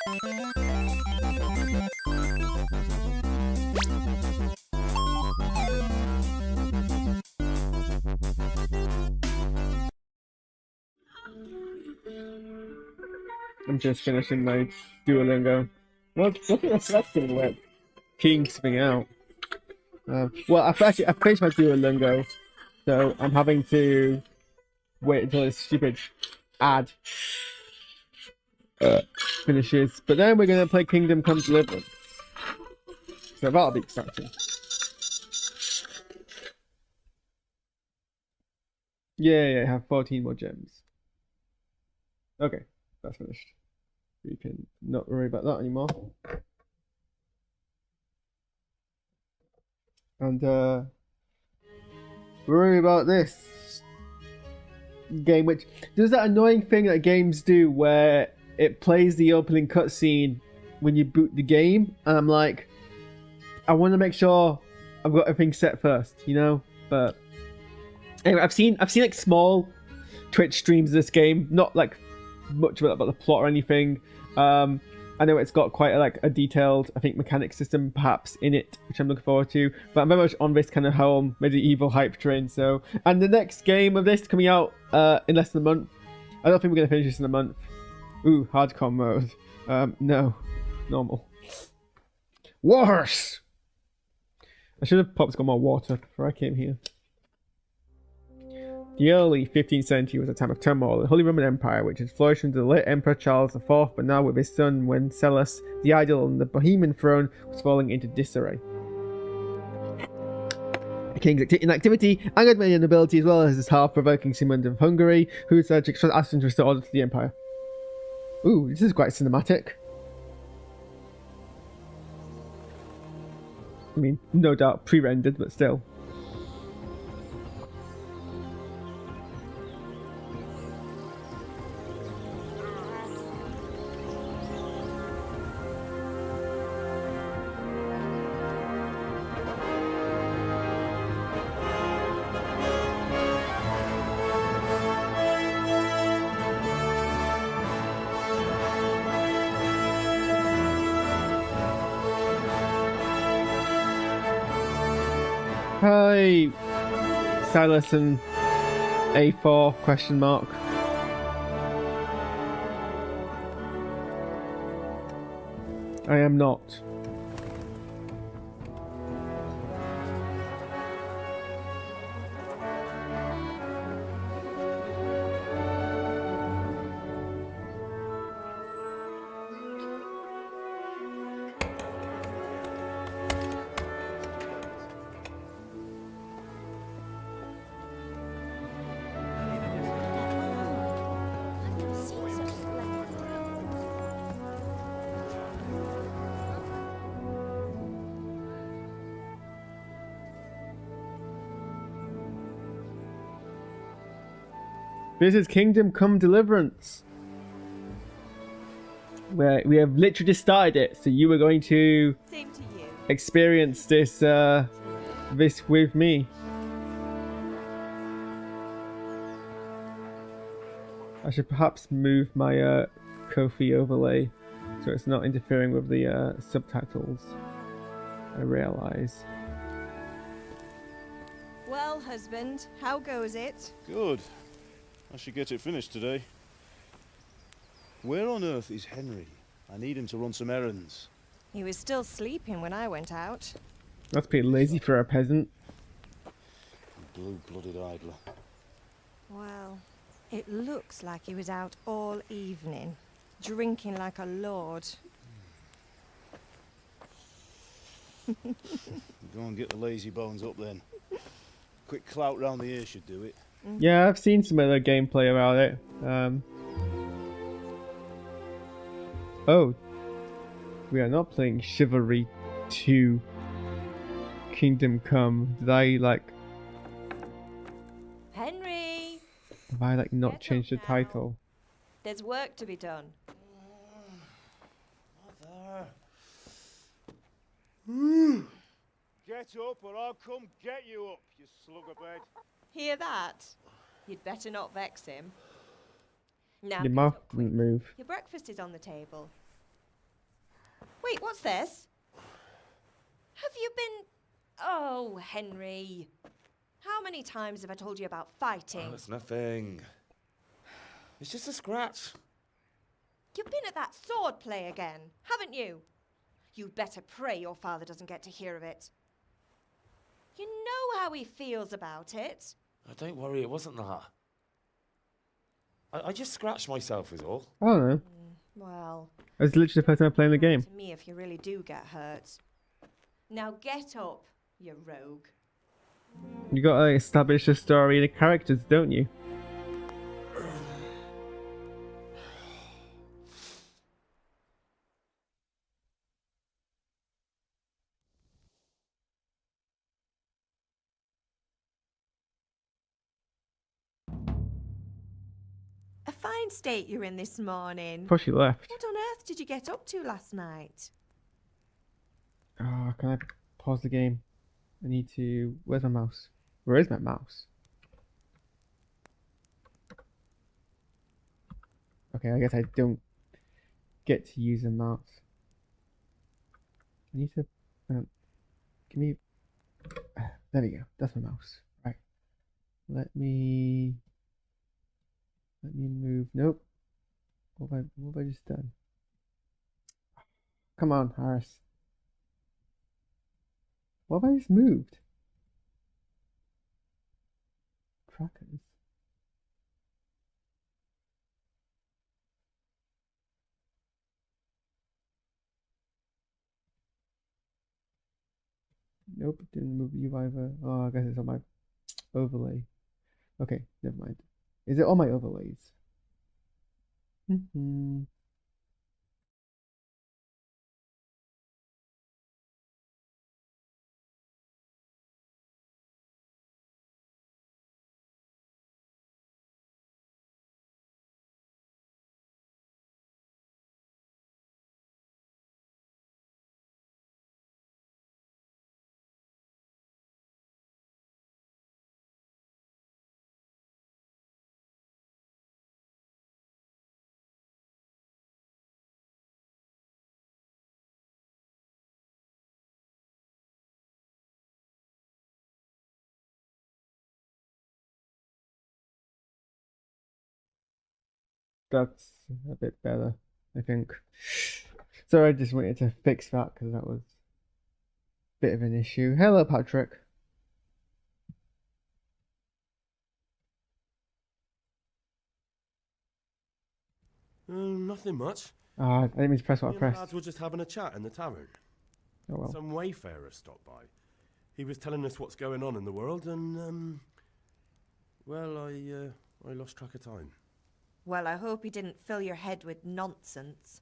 I'm just finishing my Duolingo. Well, I think that's gonna work. King something out. Well, I finished my Duolingo, so I'm having to wait until this stupid ad finishes. But then we're gonna play Kingdom Come Deliverance, so that'll be exciting. Yeah, I have 14 more gems. Okay, that's finished. We can not worry about that anymore. And worry about this game, which does that annoying thing that games do where it plays the opening cutscene when you boot the game, and I'm like, I want to make sure I've got everything set first, you know. But anyway, I've seen like small Twitch streams of this game, not like much about the plot or anything. I know it's got quite a detailed, I think, mechanic system perhaps in it, which I'm looking forward to. But I'm very much on this kind of home medieval hype train. So, and the next game of this coming out in less than a month. I don't think we're gonna finish this in a month. Ooh, hardcore mode. No, normal. Worse. I should have popped some more water before I came here. The early 15th century was a time of turmoil in the Holy Roman Empire, which had flourished under the late Emperor Charles IV, but now with his son Wenceslas, the idol on the Bohemian throne was falling into disarray. The king's inactivity angered many of the nobility, as well as his half-provoking Sigmund of Hungary, who asked him to restore order to the empire. Ooh, this is quite cinematic. I mean, no doubt pre-rendered, but still. Hi, Silas and A4 question mark. I am not. This is Kingdom Come Deliverance, where we have literally just started it, so you are going to experience this this with me. I should perhaps move my Ko-fi overlay so it's not interfering with the subtitles, I realise. Well, husband, how goes it? Good. I should get it finished today. Where on earth is Henry? I need him to run some errands. He was still sleeping when I went out. That's pretty lazy for a peasant. Blue-blooded idler. Well, it looks like he was out all evening, drinking like a lord. Go and get the lazy bones up then. Quick clout round the ear should do it. Yeah, I've seen some other gameplay about it. Oh, we are not playing Chivalry 2 Kingdom Come. Did I Henry! have I not changed the title? There's work to be done. Mother. Get up or I'll come get you up, you slugabed. Hear that? You'd better not vex him. Now, Your mouth didn't move. your breakfast is on the table. Wait, what's this? Have you been... Oh, Henry. How many times have I told you about fighting? Oh, it's nothing. It's just a scratch. You've been at that sword play again, haven't you? You'd better pray your father doesn't get to hear of it. You know how he feels about it. Oh, don't worry, it wasn't that. I just scratched myself is all. I don't know. Well... It's literally the first time playing the game. To me if you really do get hurt. Now get up, you rogue. You gotta establish the story and the characters, don't you? A fine state you're in this morning. Before she left. What on earth did you get up to last night? Oh, can I pause the game? I need to... Where's my mouse? Where is my mouse? Okay, I guess I don't get to use a mouse. I need to... give me... There we go. That's my mouse. Right. Let me move. Nope. What have I just done? Come on, Harris. What have I just moved? Trackers. Nope, didn't move you either. Oh, I guess it's on my overlay. Okay, never mind. Is it on my overlays? That's a bit better, I think. So I just wanted to fix that because that was a bit of an issue. Hello, Patrick. Nothing much. I didn't mean to press what I Me and the pressed. lads were just having a chat in the tavern. Oh well. Some wayfarer stopped by. He was telling us what's going on in the world, and well, I lost track of time. Well, I hope he didn't fill your head with nonsense.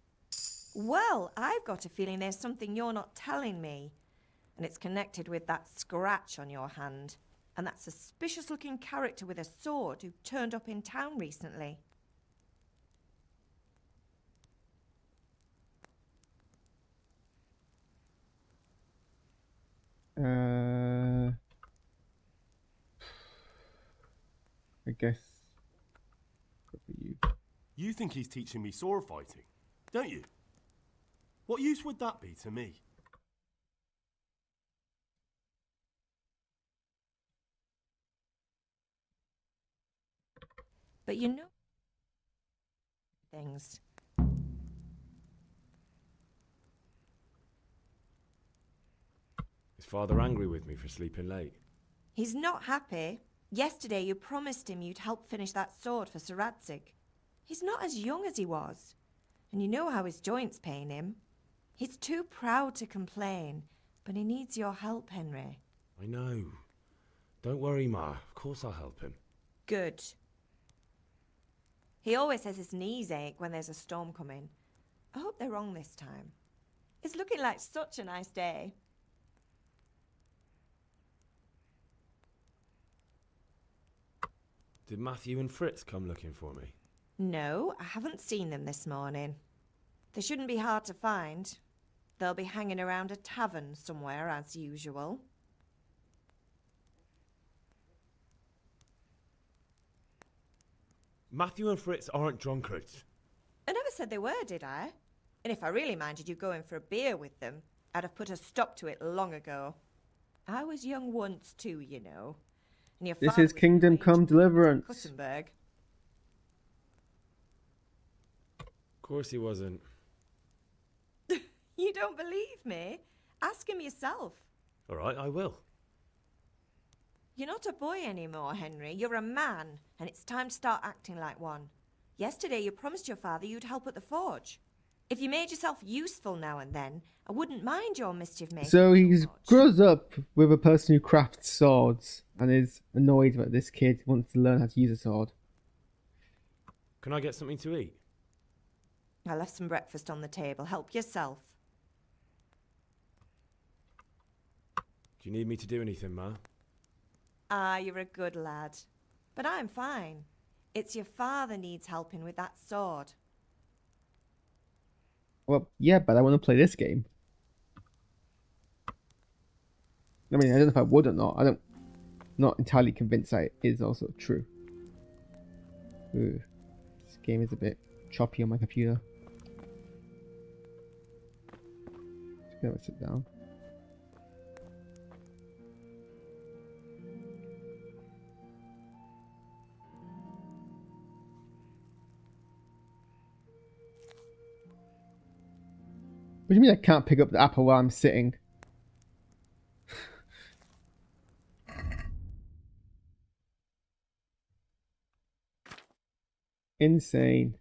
Well, I've got a feeling there's something you're not telling me. And it's connected with that scratch on your hand. And that suspicious-looking character with a sword who turned up in town recently. I guess good for you. You think he's teaching me sword fighting, don't you? What use would that be to me? But you know things. Is father angry with me for sleeping late? He's not happy. Yesterday you promised him you'd help finish that sword for Sir Radzig. He's not as young as he was. And you know how his joints pain him. He's too proud to complain, but he needs your help, Henry. I know. Don't worry, Ma. Of course I'll help him. Good. He always says his knees ache when there's a storm coming. I hope they're wrong this time. It's looking like such a nice day. Did Matthew and Fritz come looking for me? No, I haven't seen them this morning. They shouldn't be hard to find. They'll be hanging around a tavern somewhere as usual. Matthew and Fritz aren't drunkards. I never said they were, did I? And if I really minded you going for a beer with them, I'd have put a stop to it long ago. I was young once too, you know. And your This father is was Kingdom my age Come when he was in Deliverance. Kuttenberg. Of course he wasn't. You don't believe me? Ask him yourself. All right, I will. You're not a boy anymore, Henry. You're a man, and it's time to start acting like one. Yesterday you promised your father you'd help at the forge. If you made yourself useful now and then, I wouldn't mind your mischief making So he much. grows up with a person who crafts swords and is annoyed that this kid wants to learn how to use a sword. Can I get something to eat? I left some breakfast on the table. Help yourself. Do you need me to do anything, Ma? Ah, you're a good lad. But I'm fine. It's your father needs helping with that sword. Well, yeah, but I want to play this game. I mean, I don't know if I would or not. Not entirely convinced that it is also true. Ooh, this game is a bit choppy on my computer. Just gonna sit down. What do you mean I can't pick up the apple while I'm sitting? Insane.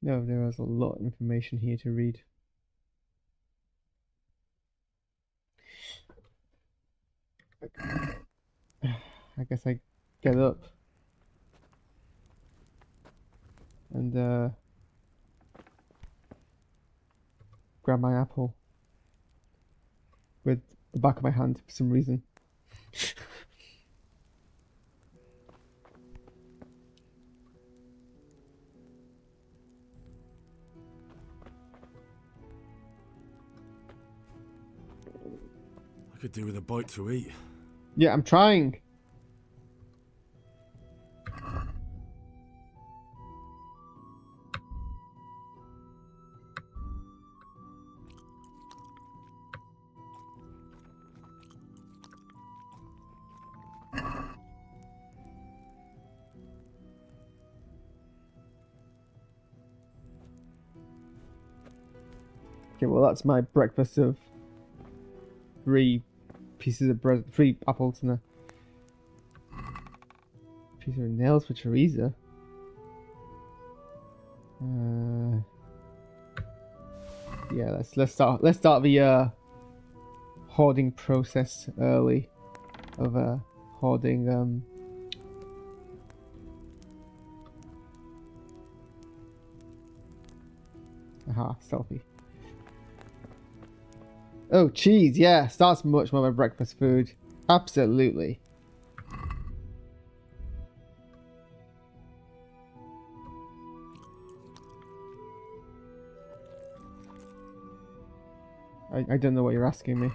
No, there is a lot of information here to read. I guess I get up and grab my apple with the back of my hand for some reason. I could do with a bite to eat. Yeah, I'm trying. Okay, well that's my breakfast of 3 pieces of bread, 3 apples and a piece of nails for Teresa. Yeah, let's start the hoarding process early of hoarding aha, stealthy. Oh, cheese, yeah, starts much more my breakfast food. Absolutely. I don't know what you're asking me.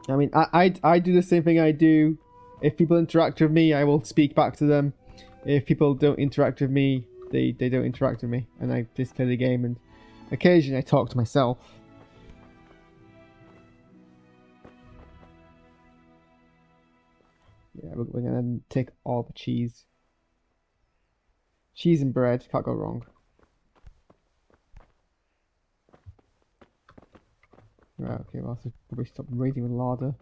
I mean, I do the same thing I do. If people interact with me, I will speak back to them. If people don't interact with me, they don't interact with me. And I just play the game, and occasionally I talk to myself. Yeah, we're gonna take all the cheese. Cheese and bread, can't go wrong. Right, okay, well, I should probably stop raiding with larder.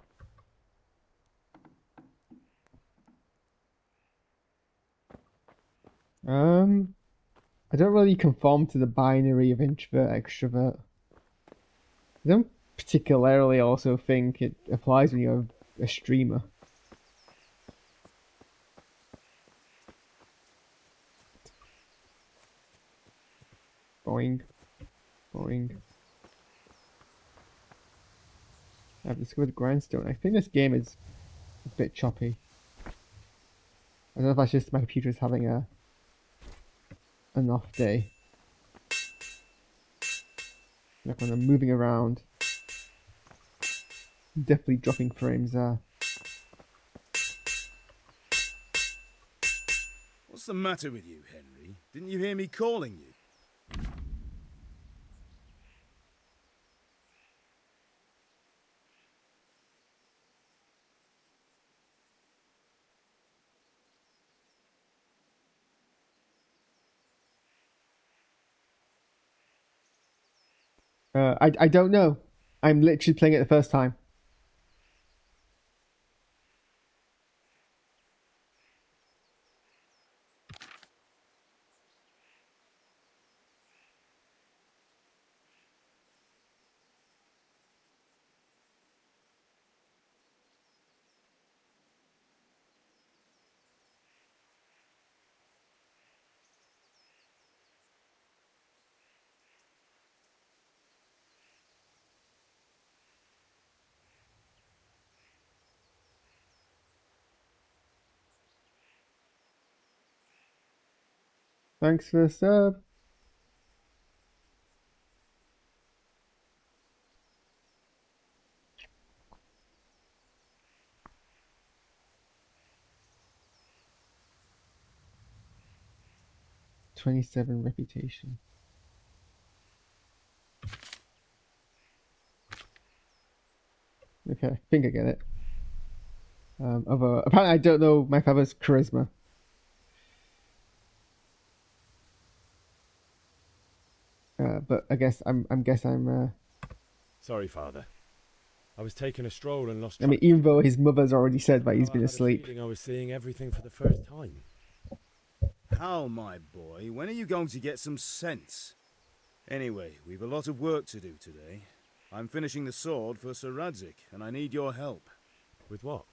I don't really conform to the binary of introvert, extrovert. I don't particularly also think it applies when you're a streamer. Boing. Boing. I've discovered grindstone. I think this game is a bit choppy. I don't know if that's just my computer's having an off day. Like when I'm moving around, definitely dropping frames there. What's the matter with you, Henry? Didn't you hear me calling you? I don't know. I'm literally playing it the first time. Thanks for the sub. $27 reputation. Okay, I think I get it. Apparently I don't know my father's charisma. But I guess I'm Sorry, Father. I was taking a stroll and lost I mean, track. even though his mother's already said that he's Well, been I had a asleep. feeling I was seeing everything for the first time. Hal, my boy, when are you going to get some sense? Anyway, we've a lot of work to do today. I'm finishing the sword for Sir Radzik, and I need your help. With what?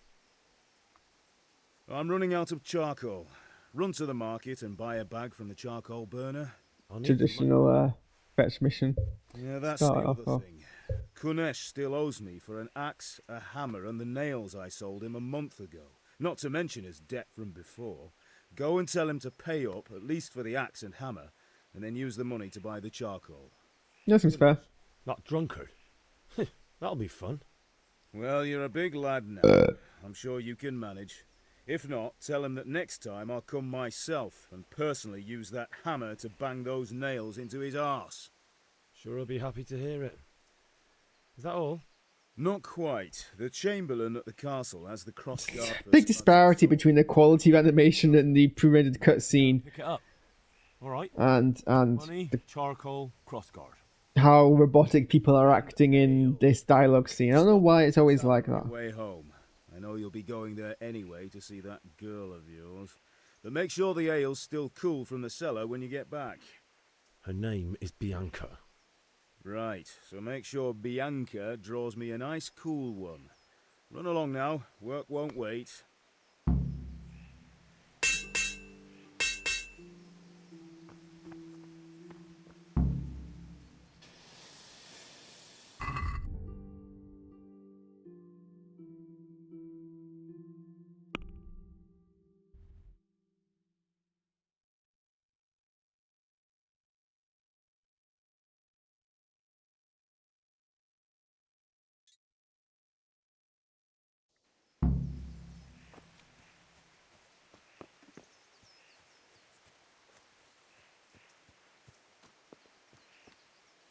I'm running out of charcoal. Run to the market and buy a bag from the charcoal burner. I'll need some money. Traditional fetch mission. Yeah, that's Start the off other of. thing. Kunesh still owes me for an axe, a hammer, and the nails I sold him a month ago. Not to mention his debt from before. Go and tell him to pay up, at least for the axe and hammer, and then use the money to buy the charcoal. That seems fair. That drunkard. That'll be fun. Well, you're a big lad now. I'm sure you can manage. If not, tell him that next time I'll come myself and personally use that hammer to bang those nails into his arse. Sure, I'll be happy to hear it. Is that all? Not quite. The Chamberlain at the castle has the crossguard. for Big Spuds' disparity sword. between the quality of animation and the pre-rendered cutscene, Pick it up. All right. and Money, the, charcoal, crossguard. how robotic people are acting in this dialogue scene. I don't know why it's always like On that. your way home. I know you'll be going there anyway to see that girl of yours. But make sure the ale's still cool from the cellar when you get back. Her name is Bianca. Right, so make sure Bianca draws me a nice cool one. Run along now, work won't wait.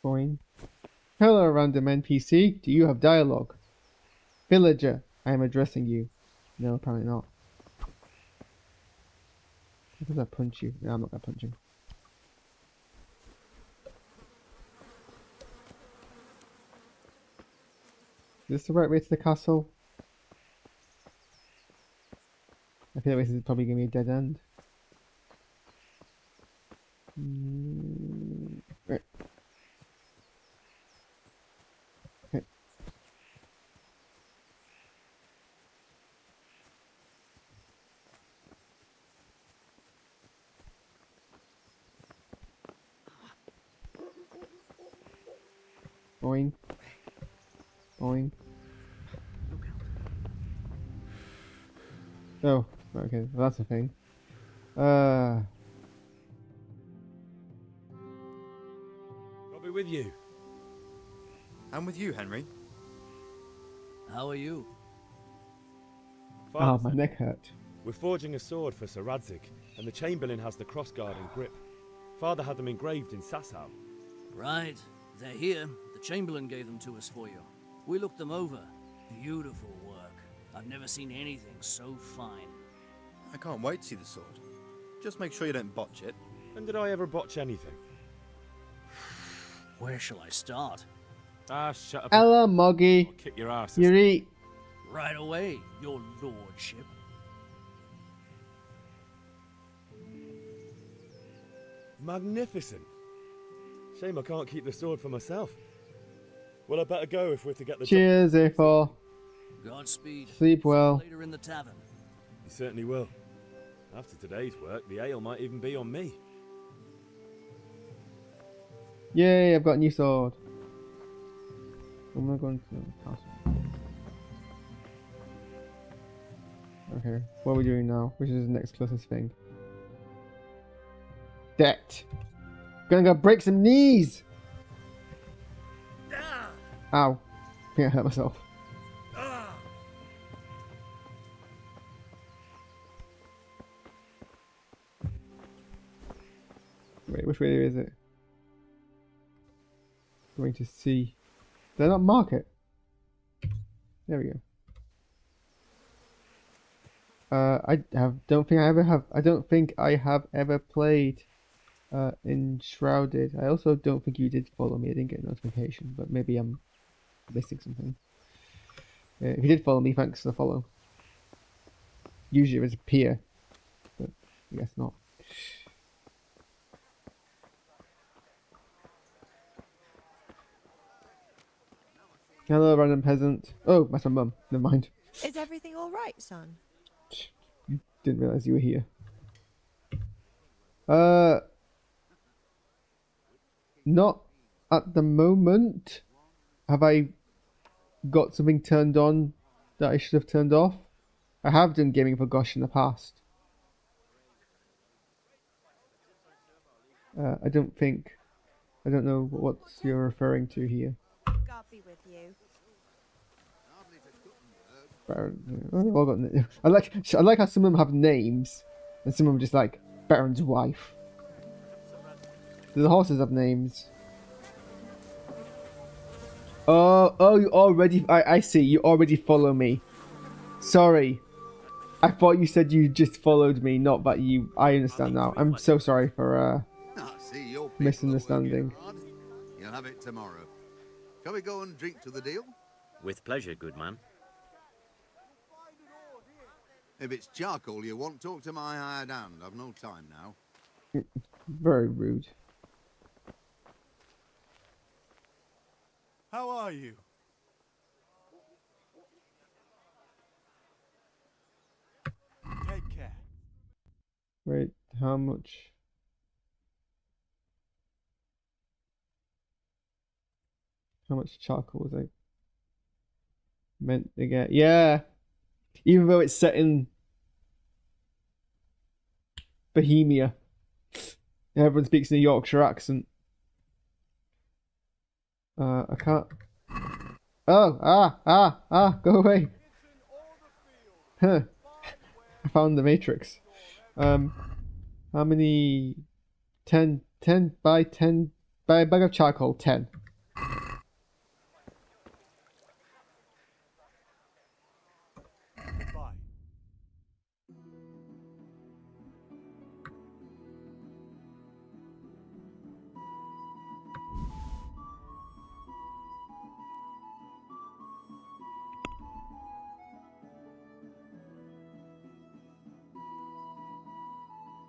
Boing. Hello, random NPC. Do you have dialogue? Villager, I am addressing you. No, apparently not. How does I punch you? No, I'm not gonna punch him. Is this the right way to the castle? I feel like this is probably gonna be a dead end. Right. Okay. Boing. Boing. Oh, okay, well, that's a thing. I'll be with you. I'm with you, Henry. How are you? Oh, Father my said neck hurt. we're forging a sword for Sir Radzig, and the Chamberlain has the crossguard and grip. Father had them engraved in Sasau. Right. They're here. The Chamberlain gave them to us for you. We looked them over. Beautiful work. I've never seen anything so fine. I can't wait to see the sword. Just make sure you don't botch it. When did I ever botch anything? Where shall I start? Ah, shut up. Ella, Moggy, I'll kick your ass. Yuri. Right away, your lordship. Magnificent. Shame I can't keep the sword for myself. Well, I better go if we're to get the Cheers, A4. Godspeed. Sleep See you well. later in the tavern. You certainly will. After today's work, the ale might even be on me. Yay, I've got a new sword. I'm not going to the castle. Okay, what are we doing now? Which is the next closest thing? Debt. Gonna go break some knees! Ow. I think I hurt myself. Wait, which way is it? Going to see. Did I not mark it? There we go. I don't think I have ever played Enshrouded. I also don't think you did follow me. I didn't get a notification, but maybe I'm missing something. If you did follow me, thanks for the follow. Usually it was a peer, but I guess not. Hello, random peasant. Oh, that's my mum. Never mind. Is everything all right, son? Didn't realize you were here. Not at the moment. Have I got something turned on that I should have turned off? I have done gaming for Gosh in the past. I don't know what you're referring to here. God be with you. Baron. I like how some of them have names, and some of them just like Baron's wife. The horses have names. Oh, you already. I see. You already follow me. Sorry, I thought you said you just followed me, not that you. I understand now. I'm so sorry for See, your people are misunderstanding. working hard. You'll have it tomorrow. Shall we go and drink to the deal? With pleasure, good man. If it's charcoal you want, talk to my hired hand. I've no time now. Very rude. How are you? Take care. Wait, how much? How much charcoal was I meant to get? Yeah, even though it's set in Bohemia, everyone speaks in a Yorkshire accent. I can't. Oh, go away. Huh. I found the matrix. How many? 10 by 10 by a bag of charcoal. 10. Bye.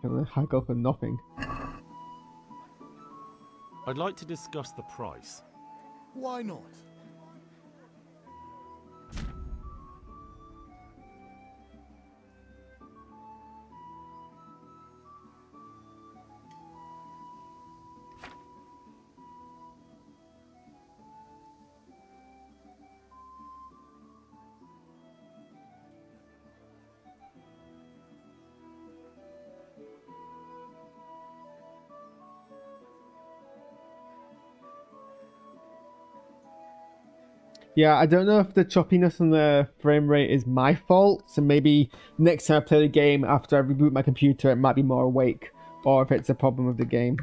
Gonna haggle for nothing. I'd like to discuss the price. Why not? Yeah, I don't know if the choppiness on the frame rate is my fault, so maybe next time I play the game after I reboot my computer, it might be more awake, or if it's a problem with the game.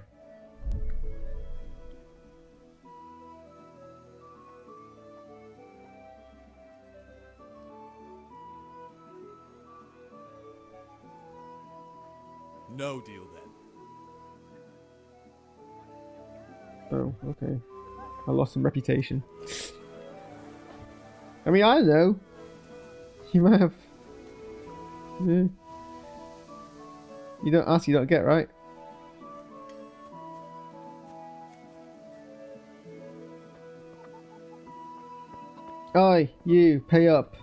No deal then. Oh, okay. I lost some reputation. I mean, I don't know. You might have... Yeah. You don't ask, you don't get, right? Oi, you, pay up.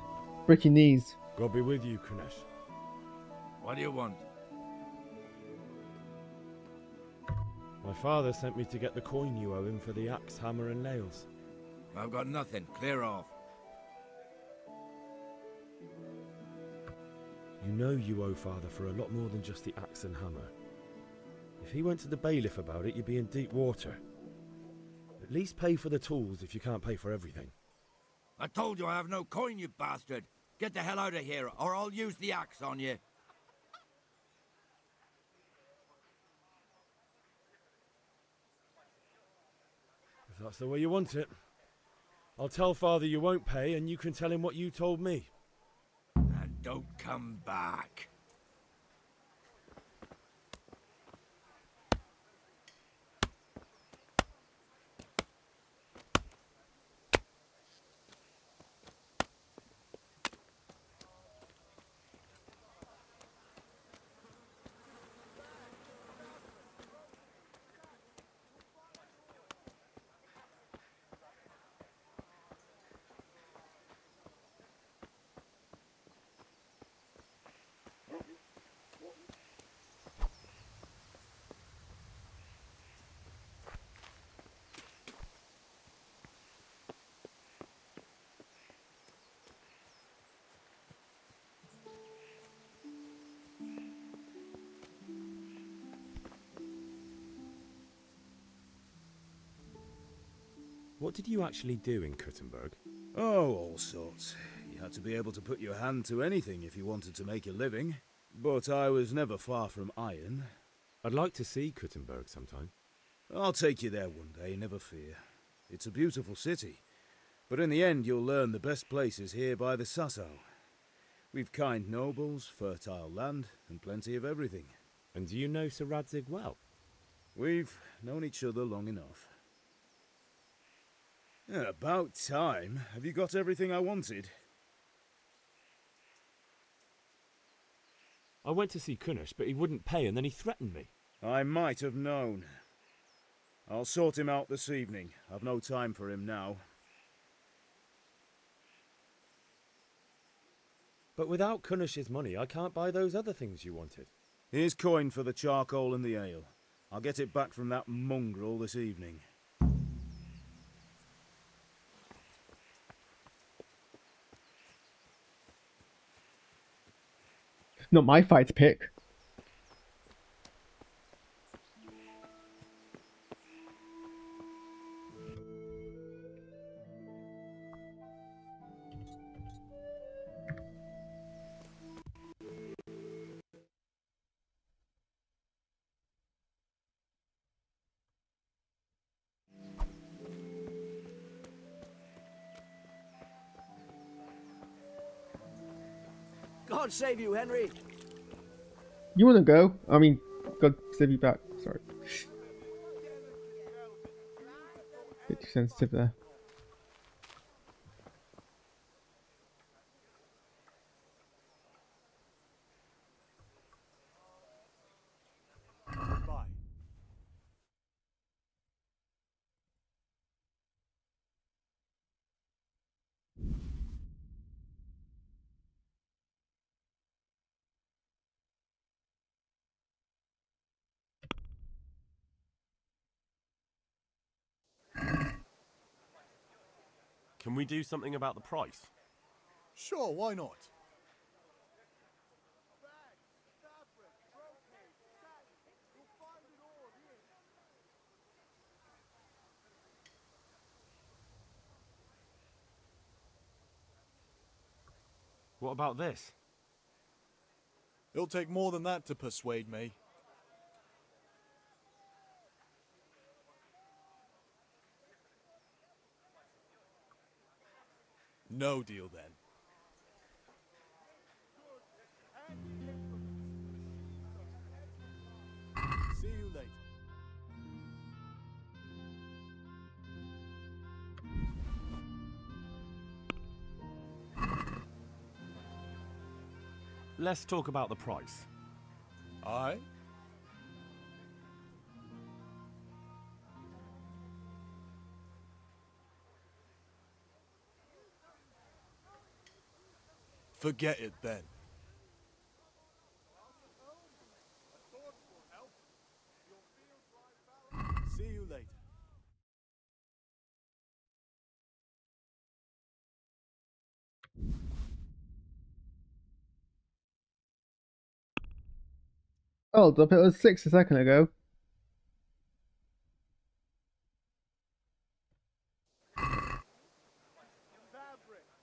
Break your knees. God be with you, Kunesh. What do you want? My father sent me to get the coin you owe him for the axe, hammer, and nails. I've got nothing. Clear off. You know you owe father for a lot more than just the axe and hammer. If he went to the bailiff about it, you'd be in deep water. At least pay for the tools if you can't pay for everything. I told you I have no coin, you bastard. Get the hell out of here, or I'll use the axe on you. If that's the way you want it. I'll tell father you won't pay, and you can tell him what you told me. And don't come back. What did you actually do in Kuttenberg? Oh, all sorts. You had to be able to put your hand to anything if you wanted to make a living. But I was never far from iron. I'd like to see Kuttenberg sometime. I'll take you there one day, never fear. It's a beautiful city. But in the end, you'll learn the best places here by the Sasau. We've kind nobles, fertile land, and plenty of everything. And do you know Sir Radzig well? We've known each other long enough. Yeah, about time. Have you got everything I wanted? I went to see Kunesh, but he wouldn't pay, and then he threatened me. I might have known. I'll sort him out this evening. I've no time for him now. But without Kunesh's money, I can't buy those other things you wanted. Here's coin for the charcoal and the ale. I'll get it back from that mongrel this evening. Not my fight to pick. God save you, Henry. You want to go? I mean, God save you back. Sorry. Bit too sensitive there. Bye. Can we do something about the price? Sure, why not? What about this? It'll take more than that to persuade me. No deal then. See you later. Let's talk about the price. Aye? Forget it then. See you later. Hold up, it was 6 a second ago.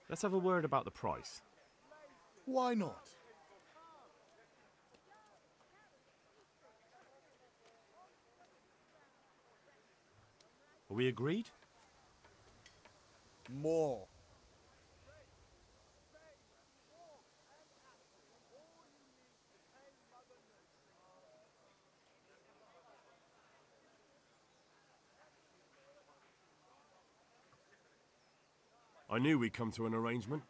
Let's have a word about the price. Why not? Are we agreed? More. I knew we'd come to an arrangement.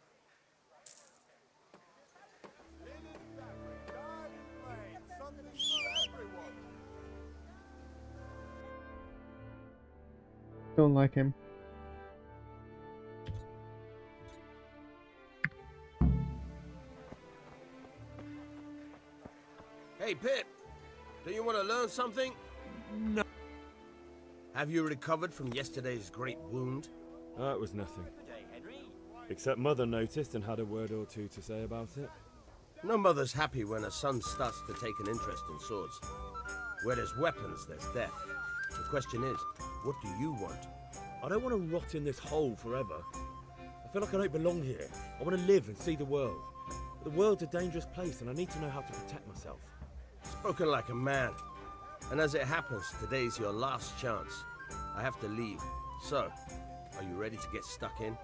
Don't like him. Hey, Pip. Do you want to learn something? No. Have you recovered from yesterday's great wound? It was nothing. Except Mother noticed and had a word or two to say about it. No mother's happy when her son starts to take an interest in swords. Where there's weapons, there's death. The question is, what do you want? I don't want to rot in this hole forever. I feel like I don't belong here. I want to live and see the world. But the world's a dangerous place and I need to know how to protect myself. Spoken like a man. And as it happens, today's your last chance. I have to leave. So, are you ready to get stuck in?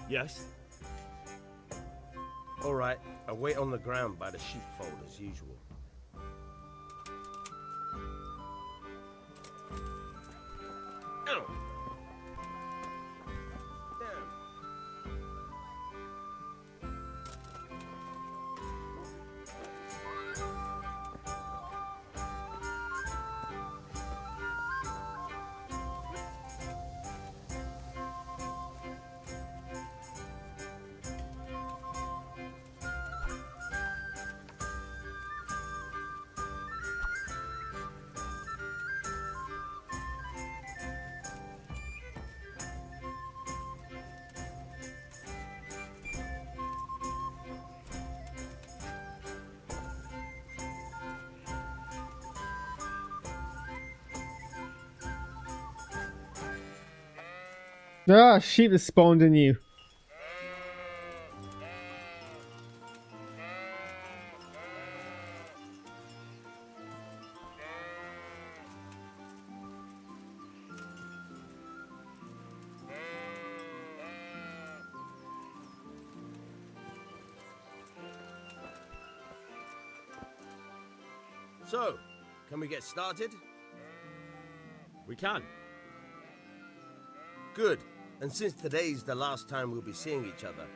Yes. All right, I'll wait on the ground by the sheepfold as usual. Ow. Ah, sheep has spawned in you. So, can we get started? We can. Good. And since today's the last time we'll be seeing each other,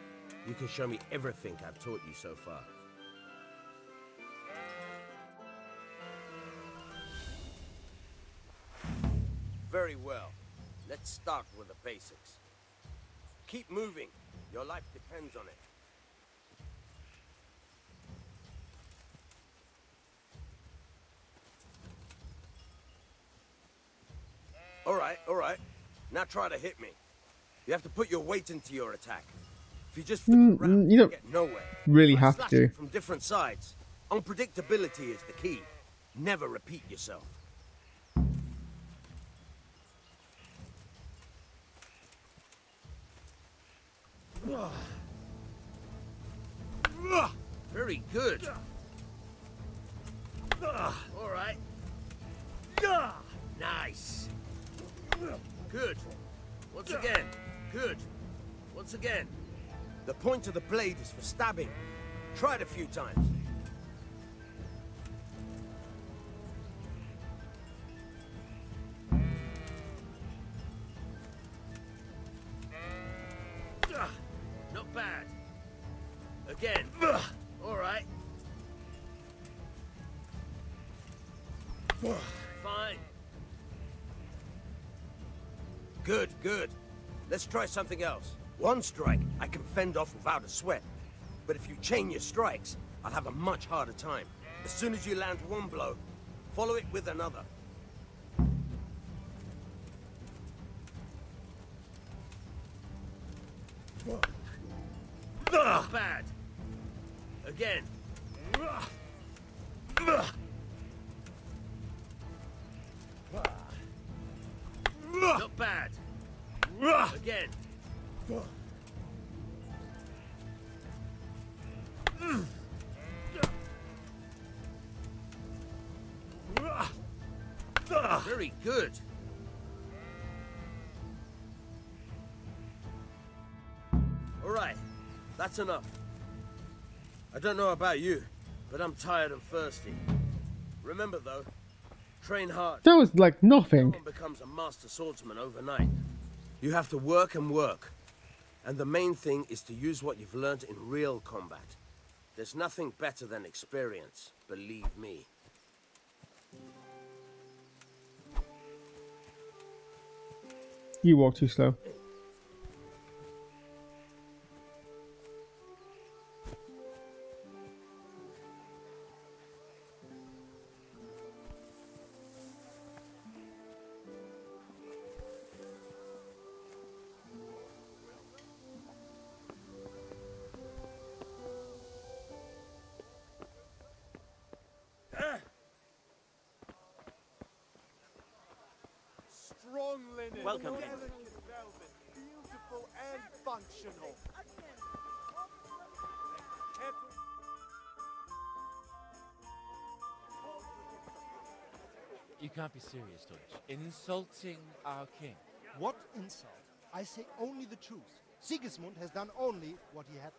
you can show me everything I've taught you so far. Very well. Let's start with the basics. Keep moving. Your life depends on it. All right. Now try to hit me. You have to put your weight into your attack. If you just flip around, you don't get nowhere. really By have slashing to. From different sides. Unpredictability is the key. Never repeat yourself. Very good. All right. Nice. Good. Once again. Good. Once again. The point of the blade is for stabbing. Try it a few times. Not bad. Again. All right. Fine. Good, good. Let's try something else. One strike I can fend off without a sweat. But if you chain your strikes, I'll have a much harder time. As soon as you land one blow, follow it with another. Not bad. Again. Not bad. Again. Very good. All right, that's enough. I don't know about you, but I'm tired and thirsty. Remember though, train hard. That was like nothing. No one becomes a master swordsman overnight. You have to work and work. And the main thing is to use what you've learned in real combat. There's nothing better than experience, believe me. You walk too slow. Strong linen. Welcome. Delicate velvet. Beautiful and functional. You can't be serious, Deutsch. Insulting our king. What insult? I say only the truth. Sigismund has done only what he had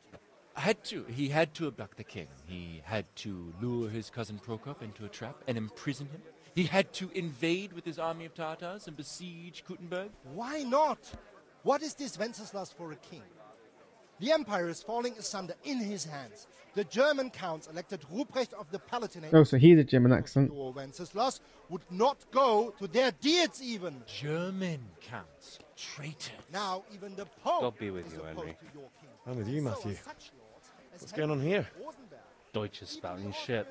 to. He had to abduct the king. He had to lure his cousin Prokop into a trap and imprison him. He had to invade with his army of Tatars and besiege Kuttenberg. Why not? What is this Wenceslas for a king? The empire is falling asunder in his hands. The German counts elected Ruprecht of the Palatinate. Oh, so he's a German accent. Your Wenceslas would not go to their deeds even. German counts. Traitors. Now even the Pope God be with is you, opposed Henry. to your king. I'm with you, So are Matthew. such lords as What's going on here? Rosenberg. Deutsch is spouting shit.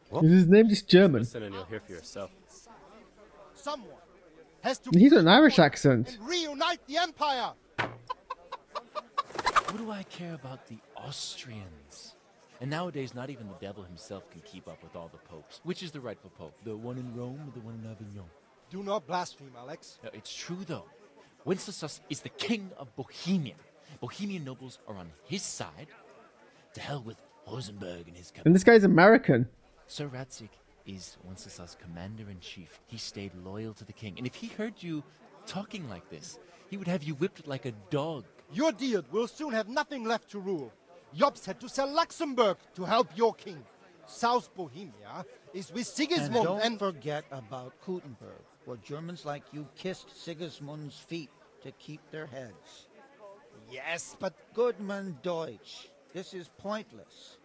What? Is his name just German? Listen and you'll hear for yourself. Someone has to He's got an Irish accent. and reunite the empire. What do I care about the Austrians? And nowadays, not even the devil himself can keep up with all the popes. Which is the rightful pope? The one in Rome or the one in Avignon? Do not blaspheme, Alex. No, it's true, though. Wenceslas is the king of Bohemia. Bohemian nobles are on his side. To hell with Rosenberg and his company. And this guy's American. Sir Radzik is Wenceslas' commander-in-chief. He stayed loyal to the king. And if he heard you talking like this, he would have you whipped like a dog. Your Diet will soon have nothing left to rule. Jobst had to sell Luxembourg to help your king. South Bohemia is with Sigismund And don't forget about Kuttenberg, where Germans like you kissed Sigismund's feet to keep their heads. Yes, but Goodman Deutsch, this is pointless.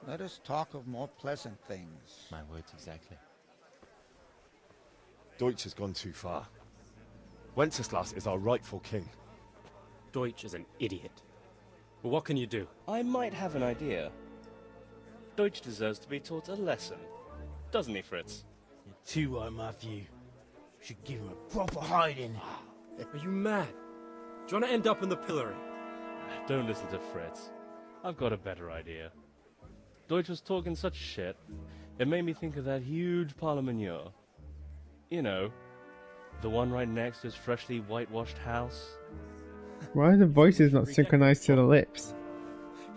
Let us talk of more pleasant things. My words exactly. Deutsch has gone too far. Wenceslas is our rightful king. Deutsch is an idiot. But what can you do? I might have an idea. Deutsch deserves to be taught a lesson. Doesn't he, Fritz? You're too right, Matthew. Should give him a proper hiding. Are you mad? Do you want to end up in the pillory? Don't listen to Fritz. I've got a better idea. Deutsch was talking such shit, it made me think of that huge parliament. You know, the one right next to his freshly whitewashed house. Why are the voices not synchronized to the lips?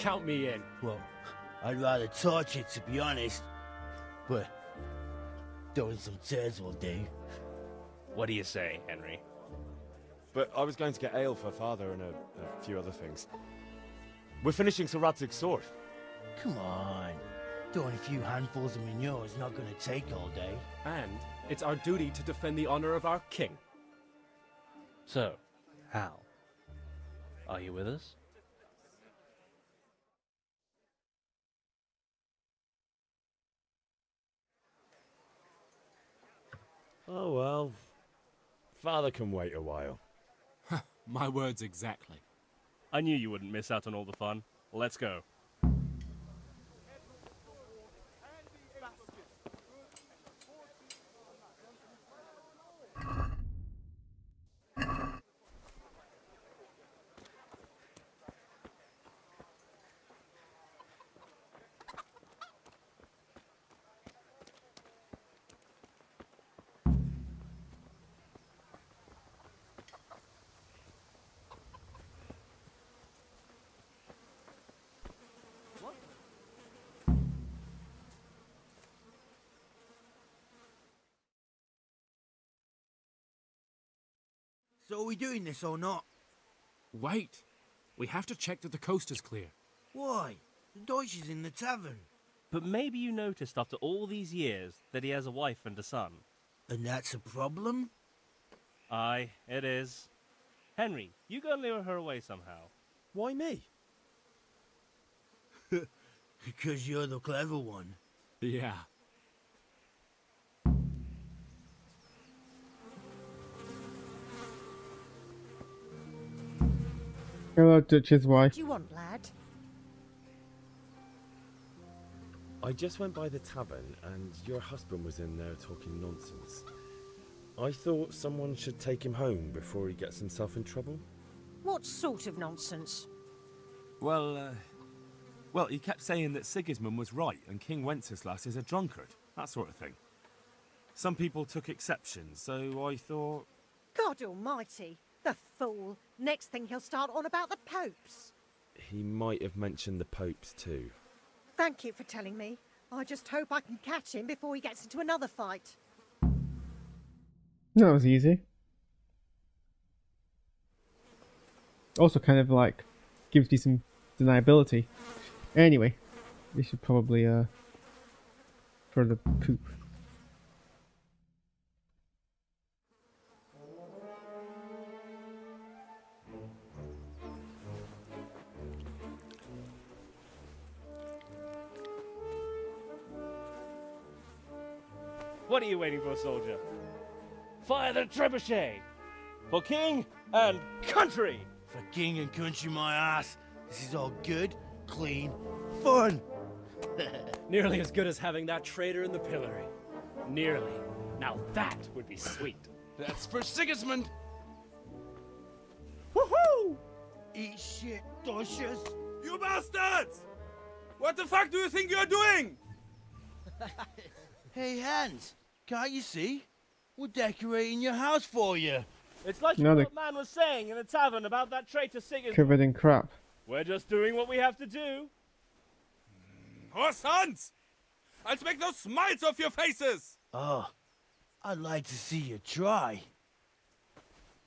Count me in. Well, I'd rather torch it, to be honest. But throwing some turds will do. What do you say, Henry? But I was going to get ale for father and a few other things. We're finishing Sir Radzig's sword. Come on. Throwing a few handfuls of manure is not going to take all day. And it's our duty to defend the honor of our king. So, Hal, are you with us? Oh well. Father can wait a while. My words exactly. I knew you wouldn't miss out on all the fun. Let's go. So are we doing this or not? Wait. We have to check that the coast is clear. Why? The Deutsch is in the tavern. But maybe you noticed after all these years that he has a wife and a son. And that's a problem? Aye, it is. Henry, you go and lure her away somehow. Why me? Because you're the clever one. Yeah. Hello, Dutch's wife. What do you want, lad? I just went by the tavern and your husband was in there talking nonsense. I thought someone should take him home before he gets himself in trouble. What sort of nonsense? Well, he kept saying that Sigismund was right and King Wenceslas is a drunkard. That sort of thing. Some people took exception, so I thought... God almighty! The fool! Next thing he'll start on about the popes. He might have mentioned the popes too. Thank you for telling me. I just hope I can catch him before he gets into another fight. That was easy. Also kind of like gives you some deniability. Anyway, we should probably throw the poop. What are you waiting for, soldier? Fire the trebuchet! For king and country! For king and country, my ass. This is all good, clean, fun. Nearly as good as having that traitor in the pillory. Nearly. Now that would be sweet. That's for Sigismund. Woohoo! Eat shit, Deutsches. You bastards! What the fuck do you think you're doing? Hey, Hans, can't you see? We're decorating your house for you. It's like No, what man was saying in the tavern about that traitor Sigismund. Covered in crap. We're just doing what we have to do. Oh, sons! I'll make those smiles off your faces! Oh, I'd like to see you try.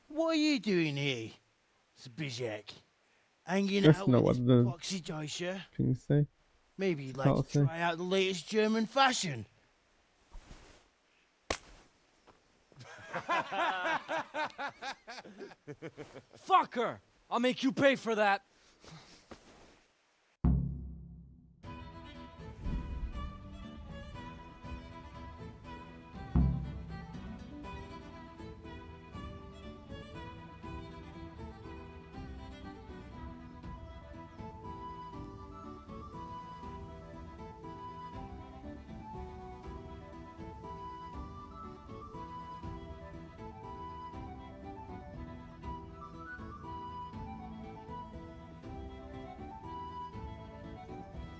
What are you doing here, Zbyszek? Hanging That's out not with what this the boxy Deutsche? things say. Maybe you'd like Can't to say. try out the latest German fashion. Fucker! I'll make you pay for that.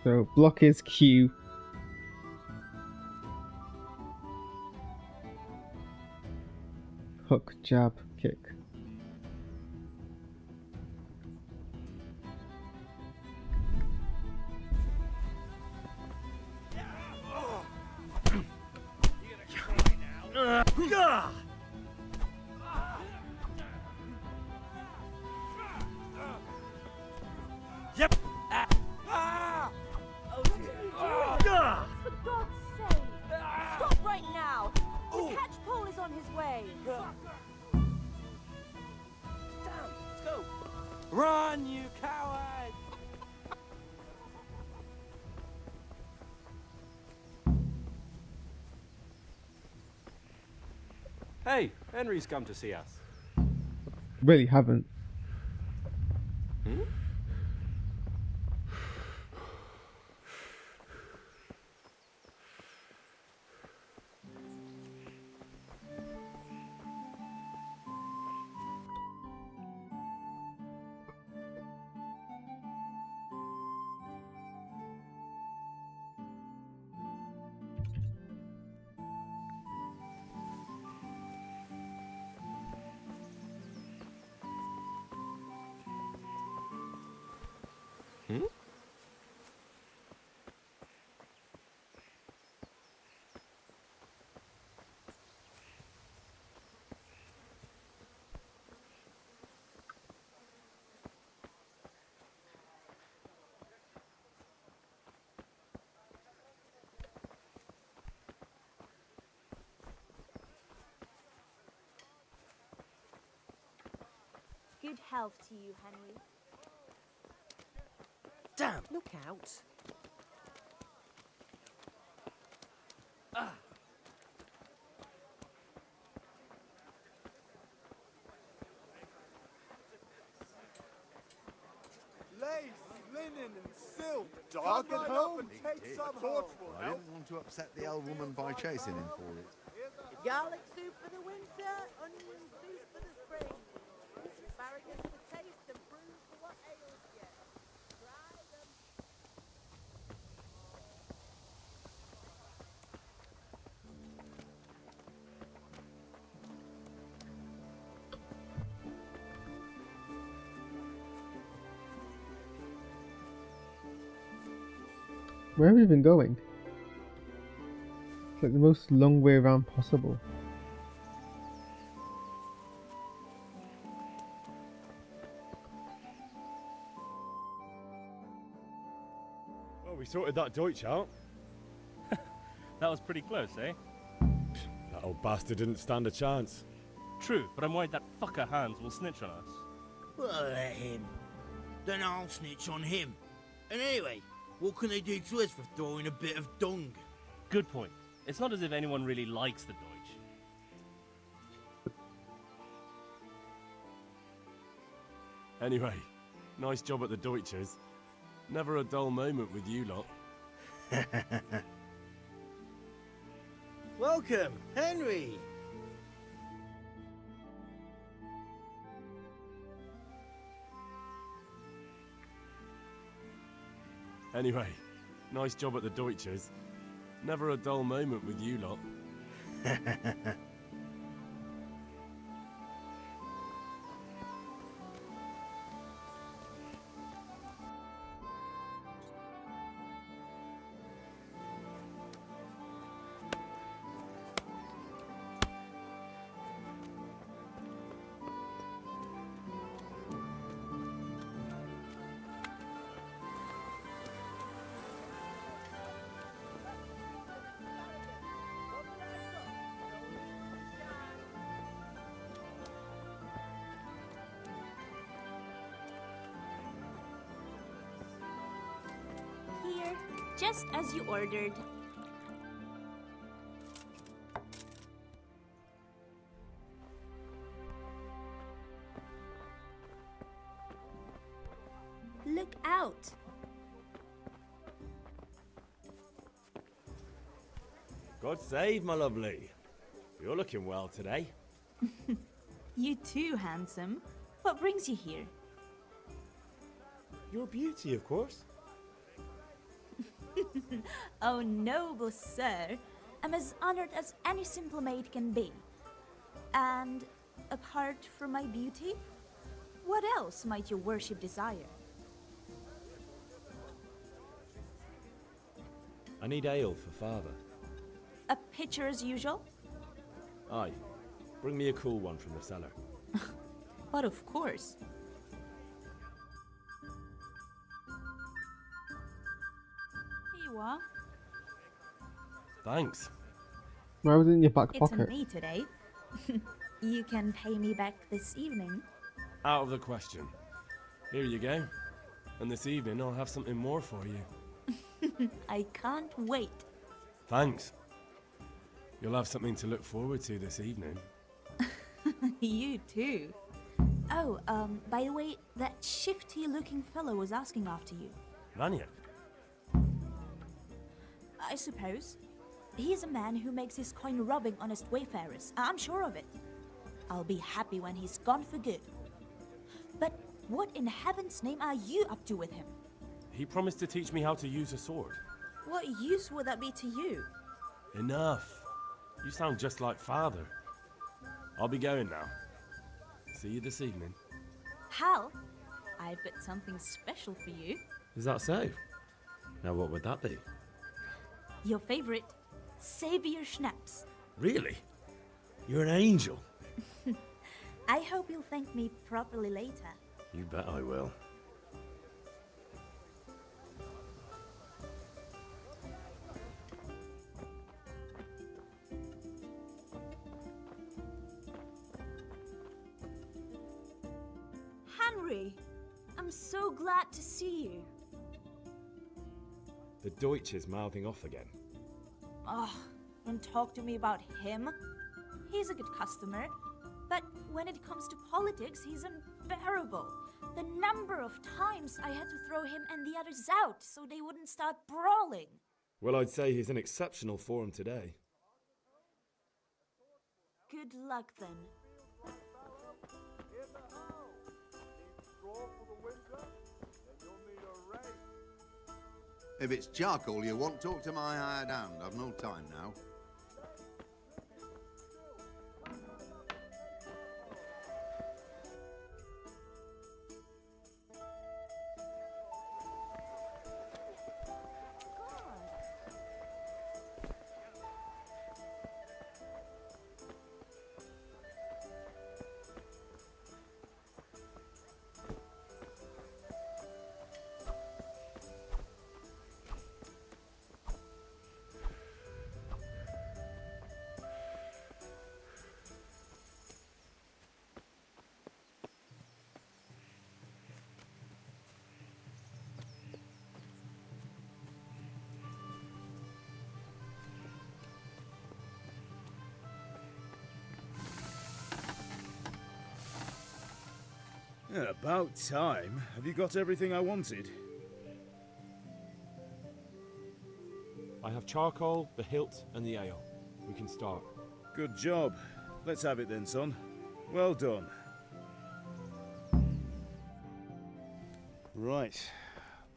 So block is Q. Hook, jab, kick. Run, you coward! Hey, Henry's come to see us. Really haven't. Hmm? Hmm? Good health to you, Henry. Damn! Look out. Ah. Lace, linen, and silk. Dark and home. Take some home. I didn't want to upset the old woman by chasing him for it. Garlic soup for the winter, onion soup for the spring. Asparagus for taste and prunes for what ails you. Try them. Where have we been going? It's like the most long way around possible. Well, we sorted that Deutsch out. That was pretty close, eh? That old bastard didn't stand a chance. True, but I'm worried that fucker Hans will snitch on us. Well, let him. Then I'll snitch on him. And anyway, what can they do to us for throwing a bit of dung? Good point. It's not as if anyone really likes the Deutsch. Anyway, nice job at the Deutschers. Never a dull moment with you lot. Welcome, Henry. Anyway, nice job at the Deutschers. Never a dull moment with you lot. Here, just as you ordered. Look out! God save, my lovely. You're looking well today. You too, handsome. What brings you here? Your beauty, of course. Oh, noble sir. I'm as honored as any simple maid can be. And apart from my beauty, what else might your worship desire? I need ale for father. A pitcher as usual? Aye. Bring me a cool one from the cellar. But of course. Here you are. Thanks. Why was it in your back It's pocket? on me today. You can pay me back this evening. Out of the question. Here you go. And this evening I'll have something more for you. I can't wait. Thanks. You'll have something to look forward to this evening. You too. Oh, by the way, that shifty-looking fellow was asking after you. Vanya? I suppose. He's a man who makes his coin robbing honest wayfarers. I'm sure of it. I'll be happy when he's gone for good. But what in heaven's name are you up to with him? He promised to teach me how to use a sword. What use would that be to you? Enough. You sound just like Father. I'll be going now. See you this evening. Hal, I've got something special for you. Is that so? Now what would that be? Your favorite, Savior Schnapps. Really? You're an angel. I hope you'll thank me properly later. You bet I will. Henry, I'm so glad to see you. The Deutsch is mouthing off again. Oh, don't talk to me about him. He's a good customer, but when it comes to politics, he's unbearable. The number of times I had to throw him and the others out so they wouldn't start brawling. Well, I'd say he's in exceptional form today. Good luck then. If it's charcoal you want, talk to my hired hand. I've no time now. Yeah, about time. Have you got everything I wanted? I have charcoal, the hilt, and the ale. We can start. Good job. Let's have it then, son. Well done. Right.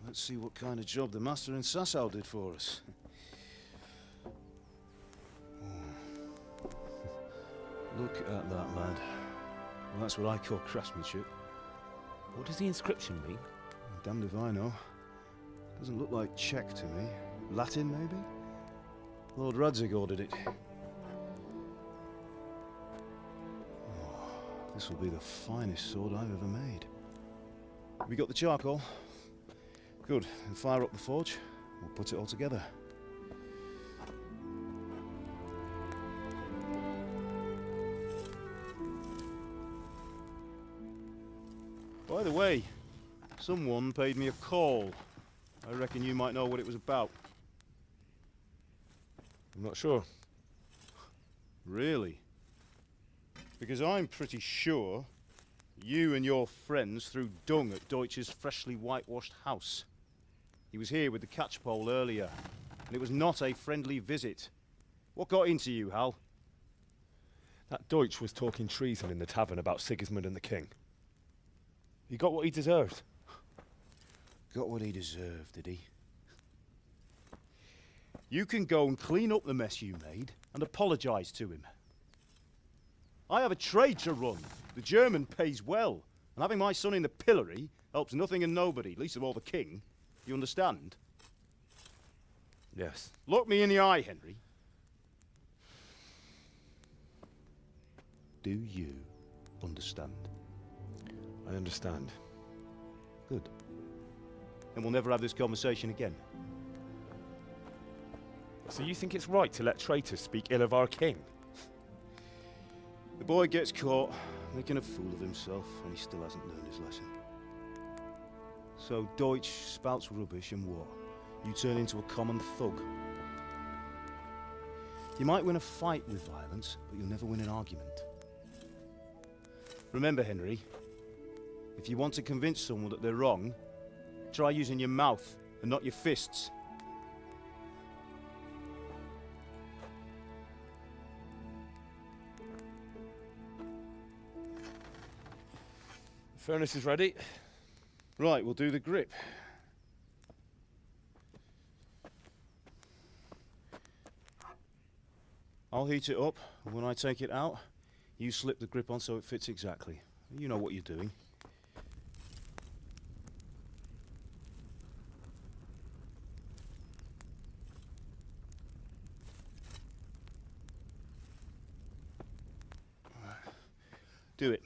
Let's see what kind of job the master in Sasau did for us. Look at that, lad. Well, that's what I call craftsmanship. What does the inscription mean? Damned if I know. Doesn't look like Czech to me. Latin, maybe? Lord Radzig ordered it. Oh, this will be the finest sword I've ever made. We got the charcoal? Good. Then fire up the forge. We'll put it all together. By the way, someone paid me a call. I reckon you might know what it was about. I'm not sure. Really? Because I'm pretty sure you and your friends threw dung at Deutsch's freshly whitewashed house. He was here with the catchpole earlier, and it was not a friendly visit. What got into you, Hal? That Deutsch was talking treason in the tavern about Sigismund and the king. He got what he deserved. Got what he deserved, did he? You can go and clean up the mess you made and apologise to him. I have a trade to run. The German pays well, and having my son in the pillory helps nothing and nobody, least of all the king. You understand? Yes. Look me in the eye, Henry. Do you understand? I understand. Good. Then we'll never have this conversation again. So you think it's right to let traitors speak ill of our king? The boy gets caught, making a fool of himself, and he still hasn't learned his lesson. So Deutsch spouts rubbish and what? You turn into a common thug. You might win a fight with violence, but you'll never win an argument. Remember, Henry, if you want to convince someone that they're wrong, try using your mouth and not your fists. Furnace is ready. Right, we'll do the grip. I'll heat it up, and when I take it out, you slip the grip on so it fits exactly. You know what you're doing. Do it.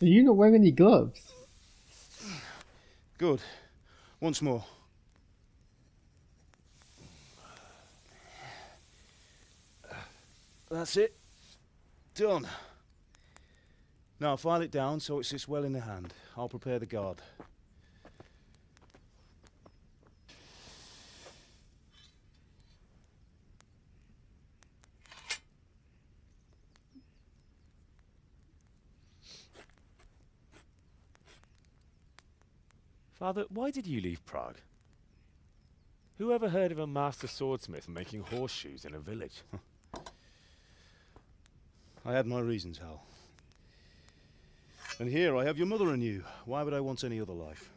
Are you not wearing any gloves? Good. Once more. That's it. Done. Now file it down so it sits well in the hand. I'll prepare the guard. Father, why did you leave Prague? Who ever heard of a master swordsmith making horseshoes in a village? I had my reasons, Hal. And here I have your mother and you. Why would I want any other life?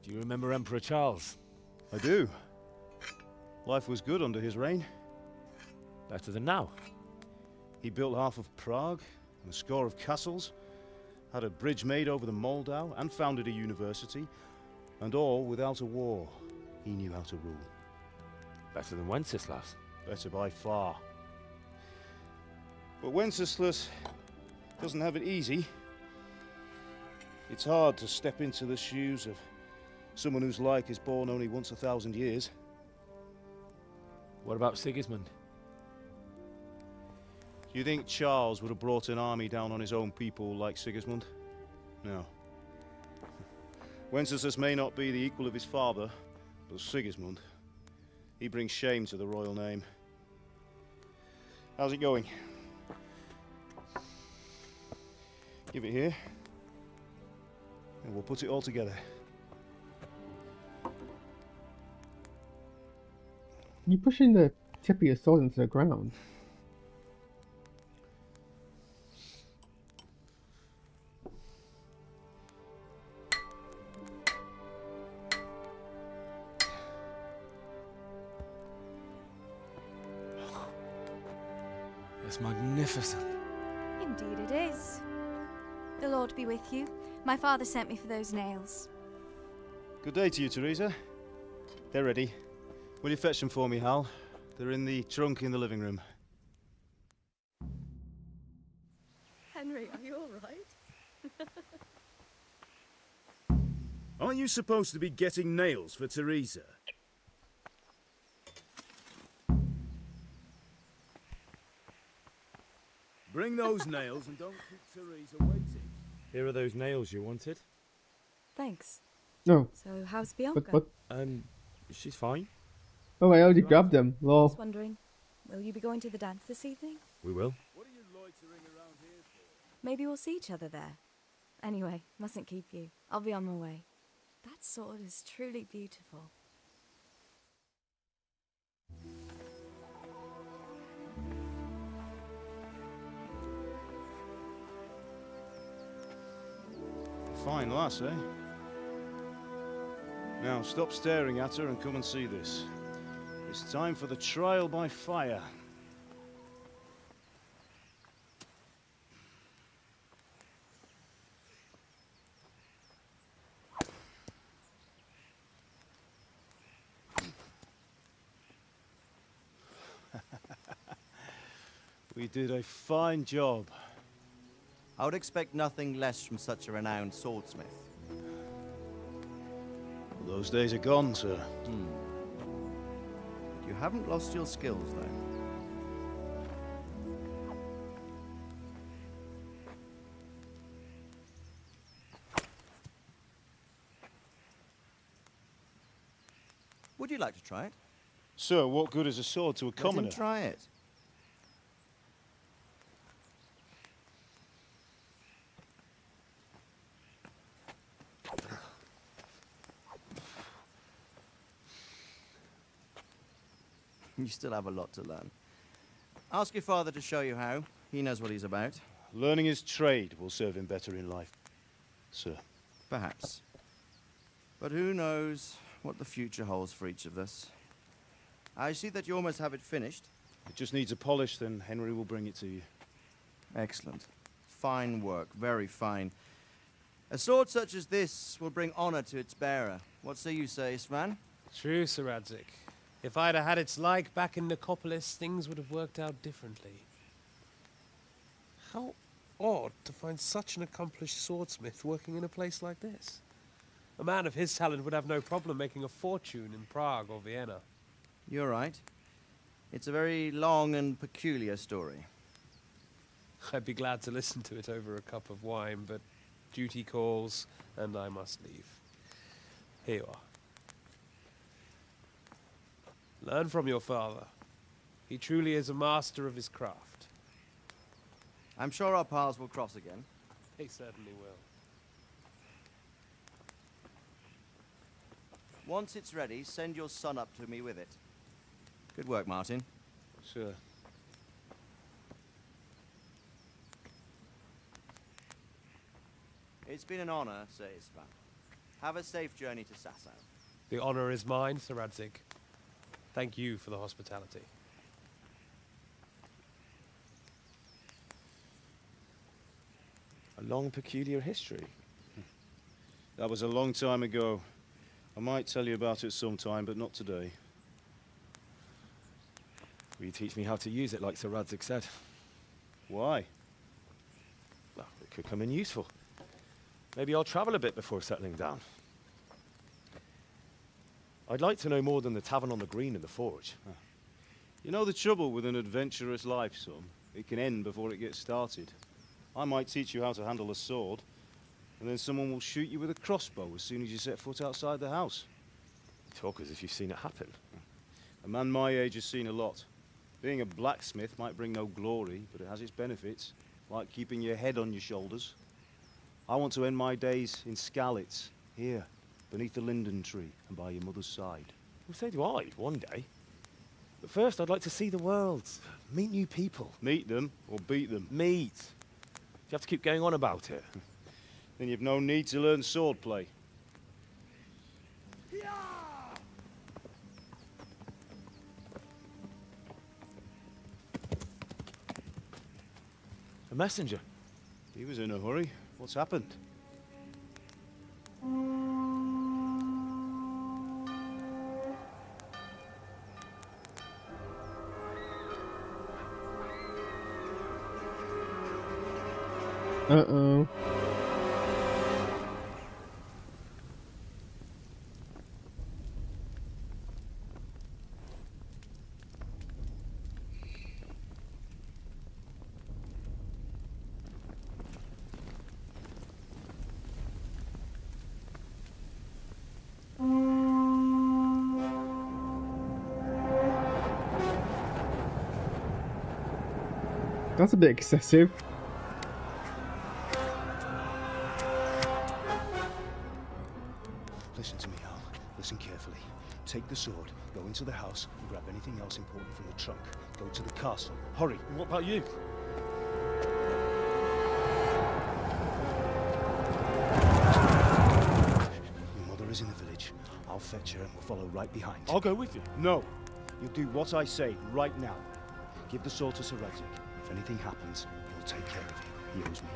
Do you remember Emperor Charles? I do. Life was good under his reign. Better than now. He built half of Prague and a score of castles, had a bridge made over the Moldau, and founded a university, and all without a war. He knew how to rule. Better than Wenceslas. Better by far. But Wenceslas doesn't have it easy. It's hard to step into the shoes of someone whose like is born only once 1,000 years. What about Sigismund? Do you think Charles would have brought an army down on his own people like Sigismund? No. Wenceslas may not be the equal of his father, but Sigismund, he brings shame to the royal name. How's it going? Give it here, and we'll put it all together. You're pushing the tip of your sword into the ground. It's magnificent. Indeed it is. The Lord be with you. My father sent me for those nails. Good day to you, Teresa. They're ready. Will you fetch them for me, Hal? They're in the trunk in the living room. Henry, are you all right? Aren't you supposed to be getting nails for Teresa? Bring those nails and don't keep Teresa waiting. Here are those nails you wanted. Thanks. No. So how's Bianca? What? She's fine. Oh, I already grabbed them. Lol. Just wondering, will you be going to the dance this evening? We will. What are you loitering around here for? Maybe we'll see each other there. Anyway, mustn't keep you. I'll be on my way. That sword is truly beautiful. Fine lass, eh? Now stop staring at her and come and see this. It's time for the trial by fire. We did a fine job. I would expect nothing less from such a renowned swordsmith. Those days are gone, sir. You haven't lost your skills, though. Would you like to try it? Sir, what good is a sword to a commoner? Let him try it. You still have a lot to learn. Ask your father to show you how. He knows what he's about. Learning his trade will serve him better in life, sir. Perhaps. But who knows what the future holds for each of us. I see that you almost have it finished. It just needs a polish, then Henry will bring it to you. Excellent. Fine work, very fine. A sword such as this will bring honor to its bearer. What say you, Svan? True, Sir Radzig. If I'd have had its like back in Nicopolis, things would have worked out differently. How odd to find such an accomplished swordsmith working in a place like this. A man of his talent would have no problem making a fortune in Prague or Vienna. You're right. It's a very long and peculiar story. I'd be glad to listen to it over a cup of wine, but duty calls, and I must leave. Here you are. Learn from your father. He truly is a master of his craft. I'm sure our paths will cross again. They certainly will. Once it's ready, send your son up to me with it. Good work, Martin. Sir. It's been an honor, Sir Isvan. Have a safe journey to Sasau. The honor is mine, Sir Radzig. Thank you for the hospitality. A long, peculiar history. That was a long time ago. I might tell you about it sometime, but not today. Will you teach me how to use it, like Sir Radzig said? Why? Well, it could come in useful. Maybe I'll travel a bit before settling down. I'd like to know more than the tavern on the green and the forge. You know the trouble with an adventurous life, son? It can end before it gets started. I might teach you how to handle a sword, and then someone will shoot you with a crossbow as soon as you set foot outside the house. You talk as if you've seen it happen. A man my age has seen a lot. Being a blacksmith might bring no glory, but it has its benefits, like keeping your head on your shoulders. I want to end my days in Skalitz, here, beneath the linden tree and by your mother's side. Well, so do I, one day. But first, I'd like to see the world, meet new people. Meet them or beat them? Meet. Do you have to keep going on about it? Then you've no need to learn swordplay. A messenger. He was in a hurry. What's happened? Uh-oh. That's a bit excessive. Listen to me, Al. Listen carefully. Take the sword, go into the house, and grab anything else important from the trunk. Go to the castle. Hurry. And what about you? Your mother is in the village. I'll fetch her and we'll follow right behind. I'll go with you. No. You'll do what I say right now. Give the sword to Sir Radzig. If anything happens, he'll take care of you. He owes me.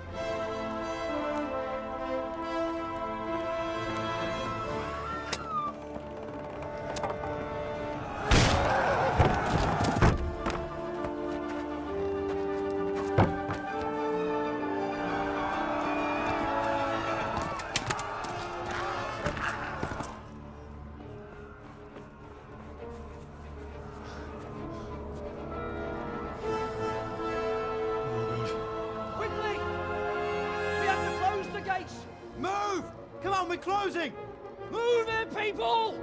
Move! Come on, we're closing! Move it, people!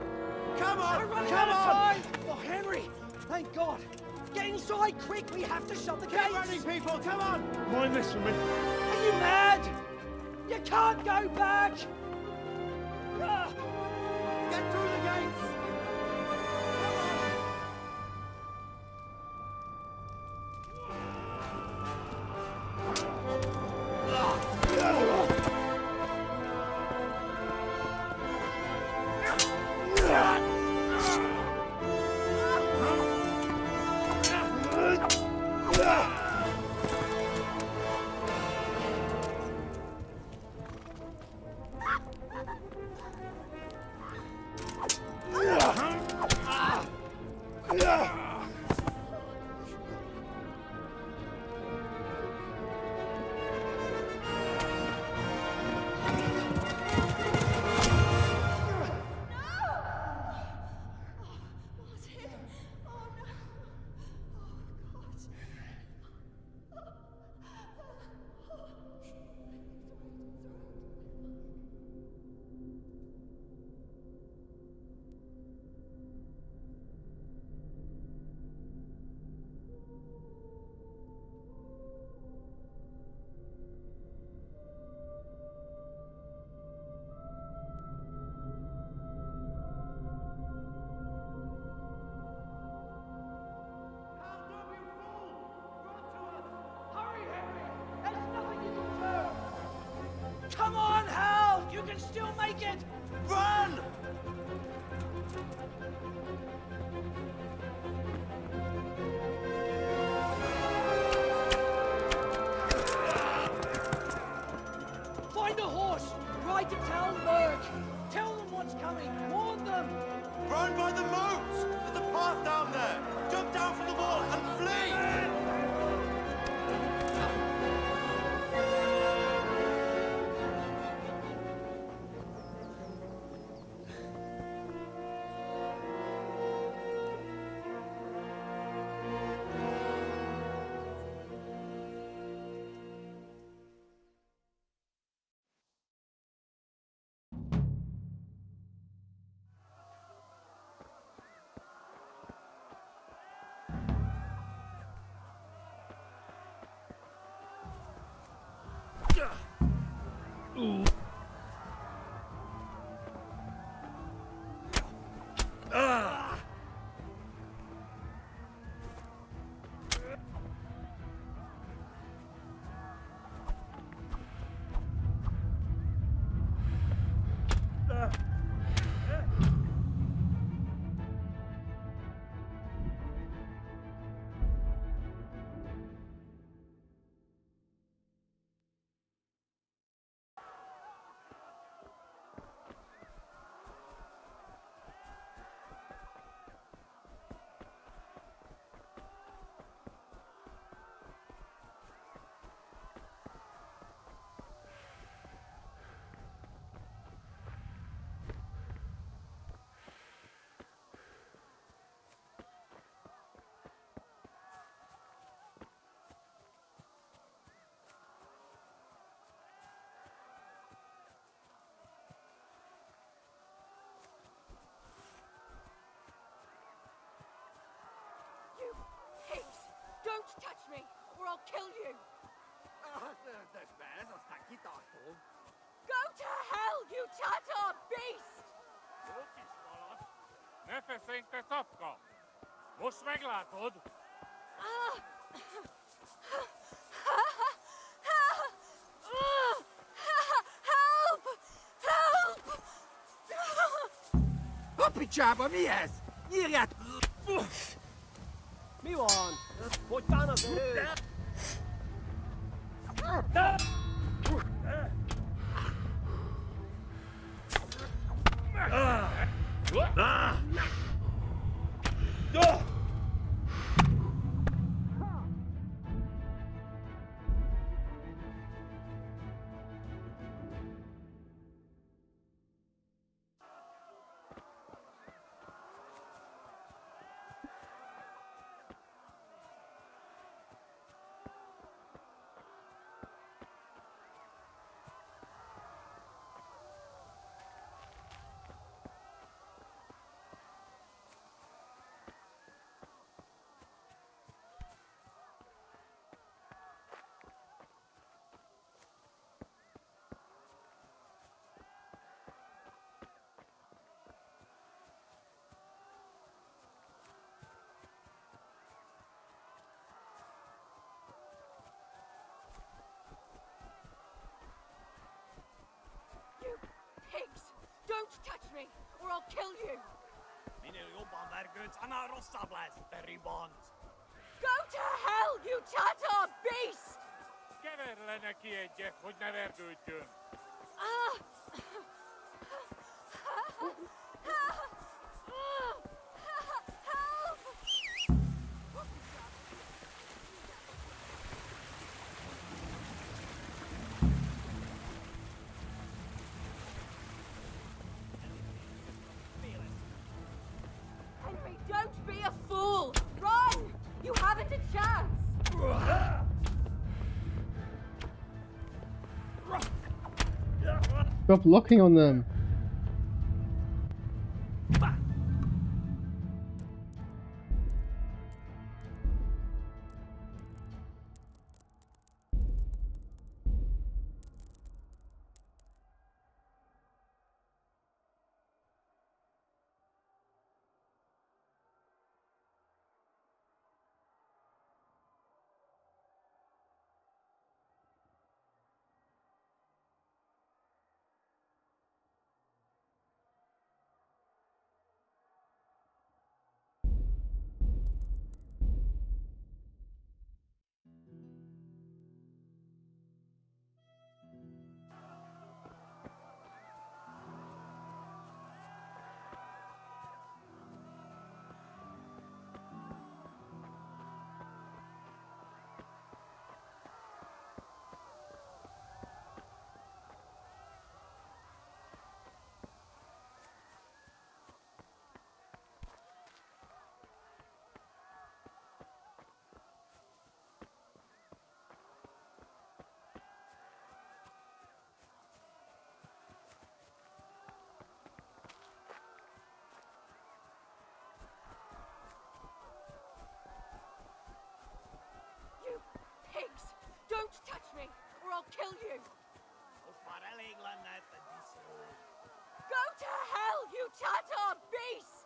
Come on! We're running Come out of on! time! Oh, Henry! Thank God! Get inside, quick! We have to shut the gates! Get running, people! Come on! Mind this for me. Are you mad? You can't go back! Ah! Get through the gates! Come on, Hal! You can still make it! Run! Find a horse! Ride to Talmberg! Tell them what's coming! Warn them! Run by the moat! There's a path down there! Jump down from the wall and flee! Ooh. Don't touch me, or I'll kill you! Go to hell, you Tatar beast! Help! Help! Oppichaba mies! Jiret! Miłan! Pojďána zde! I'll kill you! Go to hell, you Tatar beast! Ah! Henry, don't be a fool! Run! You haven't a chance! Stop locking on them. You pigs! Don't touch me, or I'll kill you! Go to hell, you Tatar beast!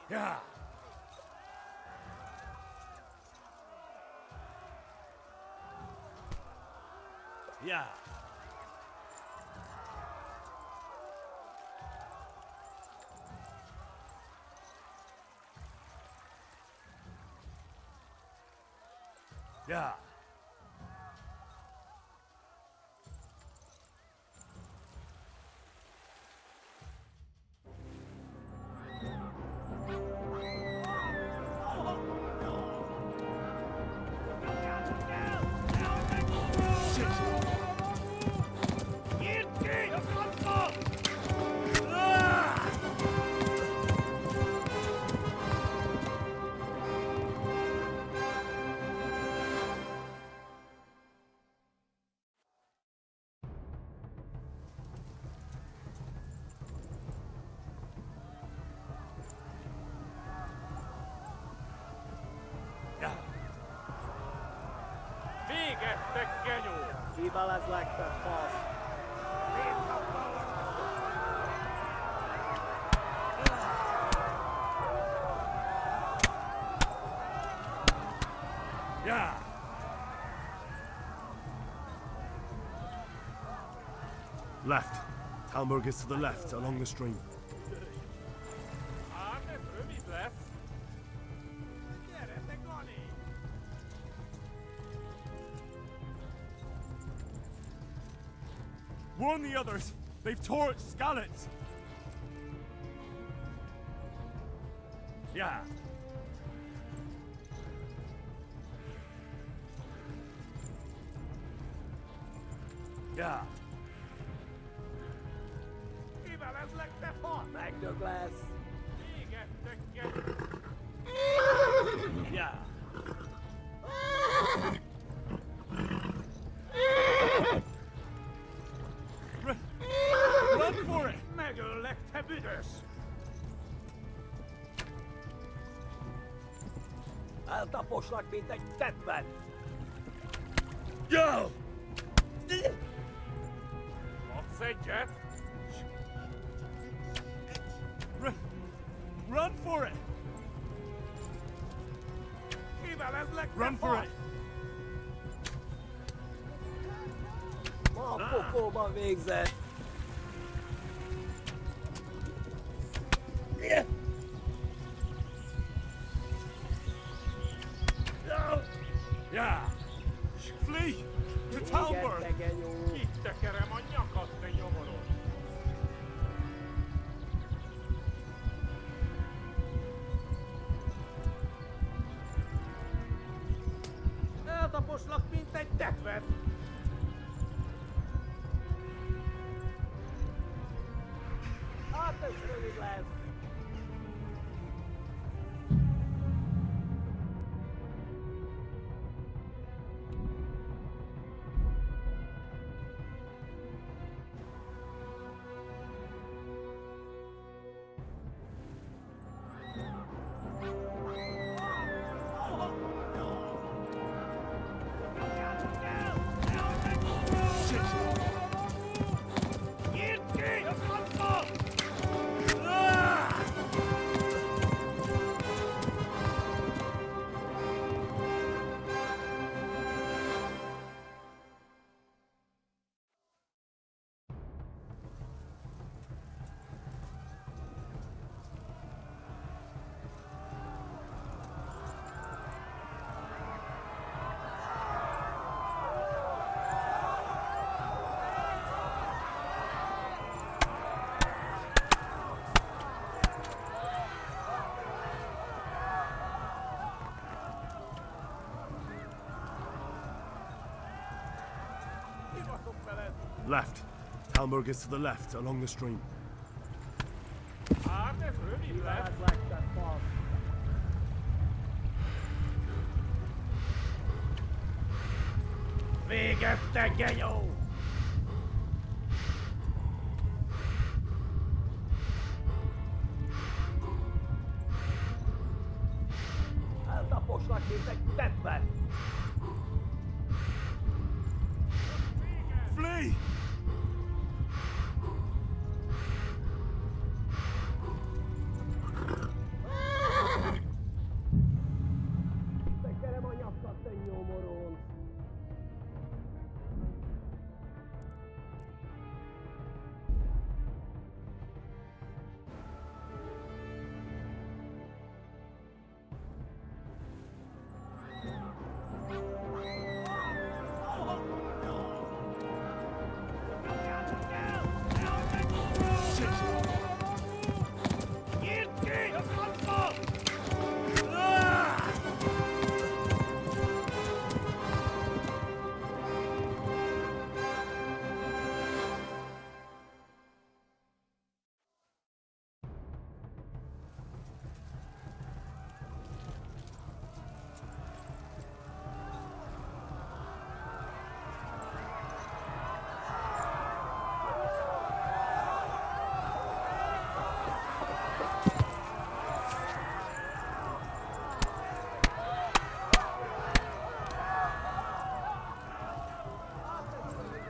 Yeah. Yeah. Yeah. Yeah. Left. Talmberg is to the left, along the stream. Warn the others! They've tore its scallops! Yeah. Ja. Kivel ez legte fal? Meg Douglas. Égettek. Ja. Run for it! Megöllek, te büdös! Eltaposlak, mint egy tettben. Jó! Adsz egyet? Run for it! Kivel ez legte Run for it! Ma a pokóban végzett. Ja! Flee! To Talbot! Itt tekerem a nyakad, te nyomorod! Eltaposlak, mint egy tetvet! Hát ez rövid lesz. Left. Talmberg is to the left, along the stream. Hát ez rövid lesz! Véget, te genyó! Eltaposlak, mint egy tettben. Flee! Tekerem a nyakad, te nyomoron.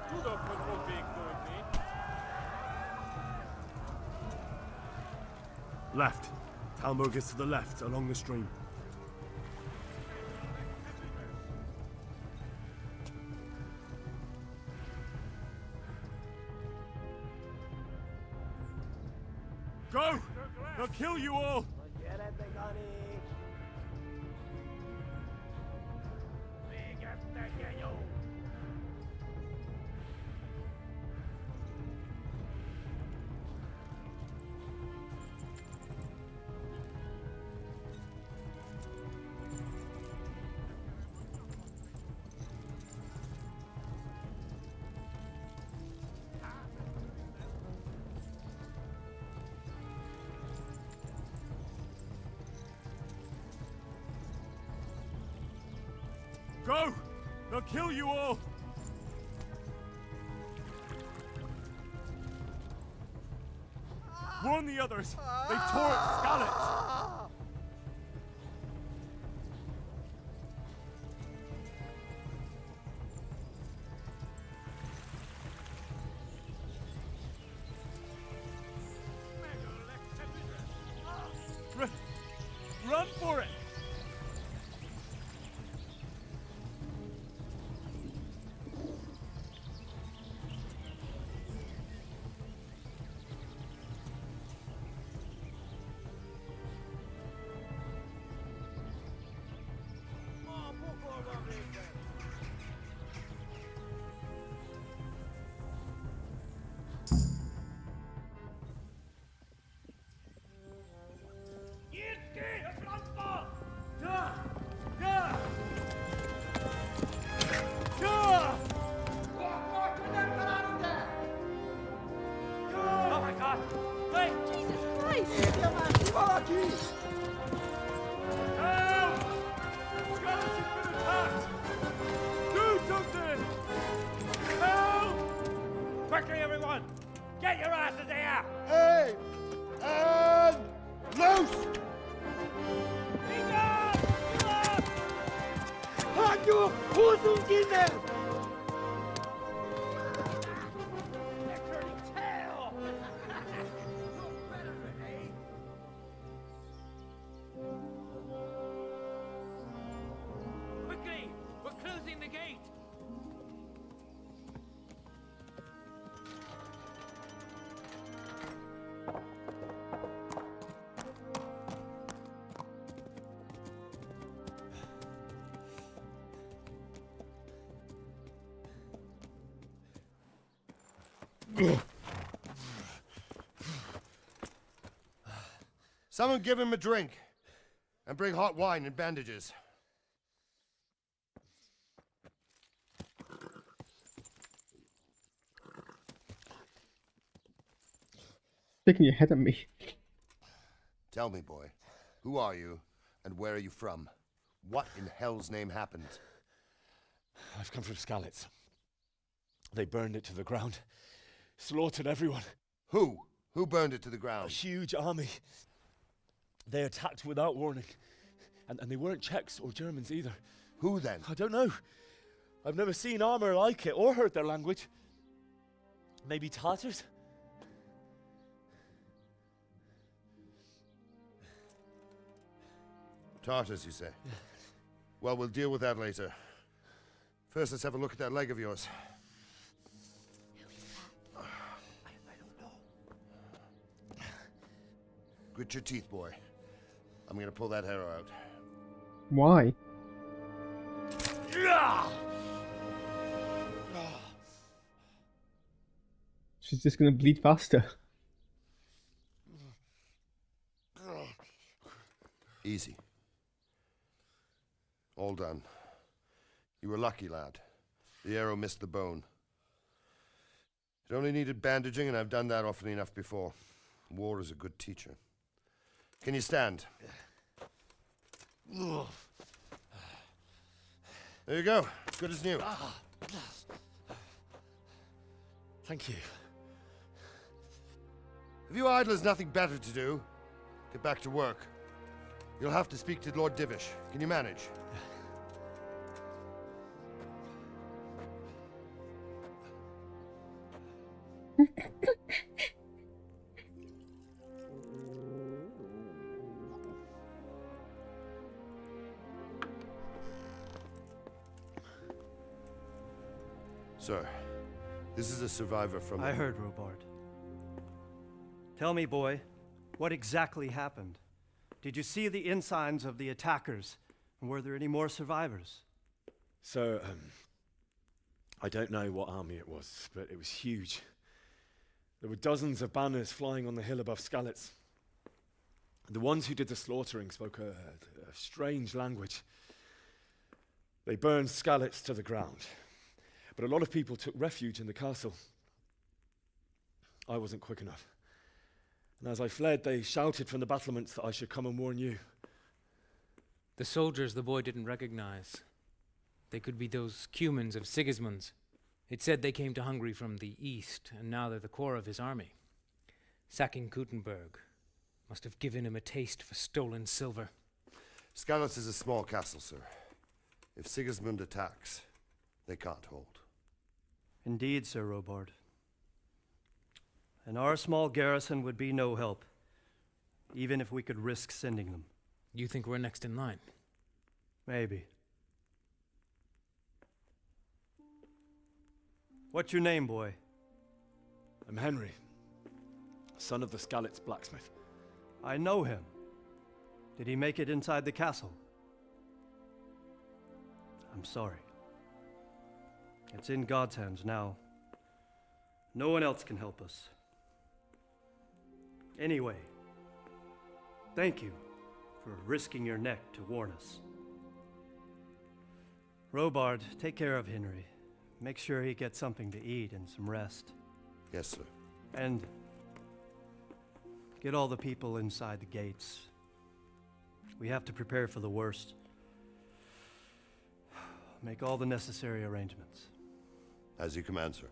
Tudok, hogy fog végtöltni. Left. Talmberg is to the left, along the stream. Go! They'll kill you all! Gyere, te Gani! Véget, te genyó! They'll kill you all! Warn the others! They've tore at Skalitz! Run for it! Quickly, everyone! Get your asses here! Hey! And loose! Halt your Hosen in there! Quickly! We're closing the gate! Someone give him a drink. And bring hot wine and bandages. Sticking your head at me. Tell me, boy, who are you and where are you from? What in hell's name happened? I've come from Skalitz. They burned it to the ground. Slaughtered everyone. Who? Who burned it to the ground? A huge army. They attacked without warning. And they weren't Czechs or Germans either. Who then? I don't know. I've never seen armor like it or heard their language. Maybe Tatars? Tartars, you say? Yeah. Well, we'll deal with that later. First, let's have a look at that leg of yours. I don't know. Grit your teeth, boy. I'm gonna pull that arrow out. Why? She's just gonna bleed faster. Easy. All done. You were lucky, lad. The arrow missed the bone. It only needed bandaging, and I've done that often enough before. War is a good teacher. Can you stand? There you go. Good as new. Thank you. Have you idlers nothing better to do? Get back to work. You'll have to speak to Lord Divish. Can you manage? Sir, this is a survivor from... I heard, Robard. Tell me, boy, what exactly happened? Did you see the ensigns of the attackers? And were there any more survivors? So, I don't know what army it was, but it was huge. There were dozens of banners flying on the hill above Skalitz. The ones who did the slaughtering spoke a strange language. They burned Skalitz to the ground. But a lot of people took refuge in the castle. I wasn't quick enough. And as I fled, they shouted from the battlements that I should come and warn you. The soldiers the boy didn't recognize. They could be those Cumans of Sigismund's. It said they came to Hungary from the east, and now they're the core of his army. Sacking Kuttenberg must have given him a taste for stolen silver. Skalitz is a small castle, sir. If Sigismund attacks, they can't hold. Indeed, Sir Robard. And our small garrison would be no help, even if we could risk sending them. You think we're next in line? Maybe. What's your name, boy? I'm Henry, son of the Skalitz blacksmith. I know him. Did he make it inside the castle? I'm sorry. It's in God's hands now. No one else can help us. Anyway, thank you for risking your neck to warn us. Robard, take care of Henry. Make sure he gets something to eat and some rest. Yes, sir. And get all the people inside the gates. We have to prepare for the worst. Make all the necessary arrangements. As you command, sir.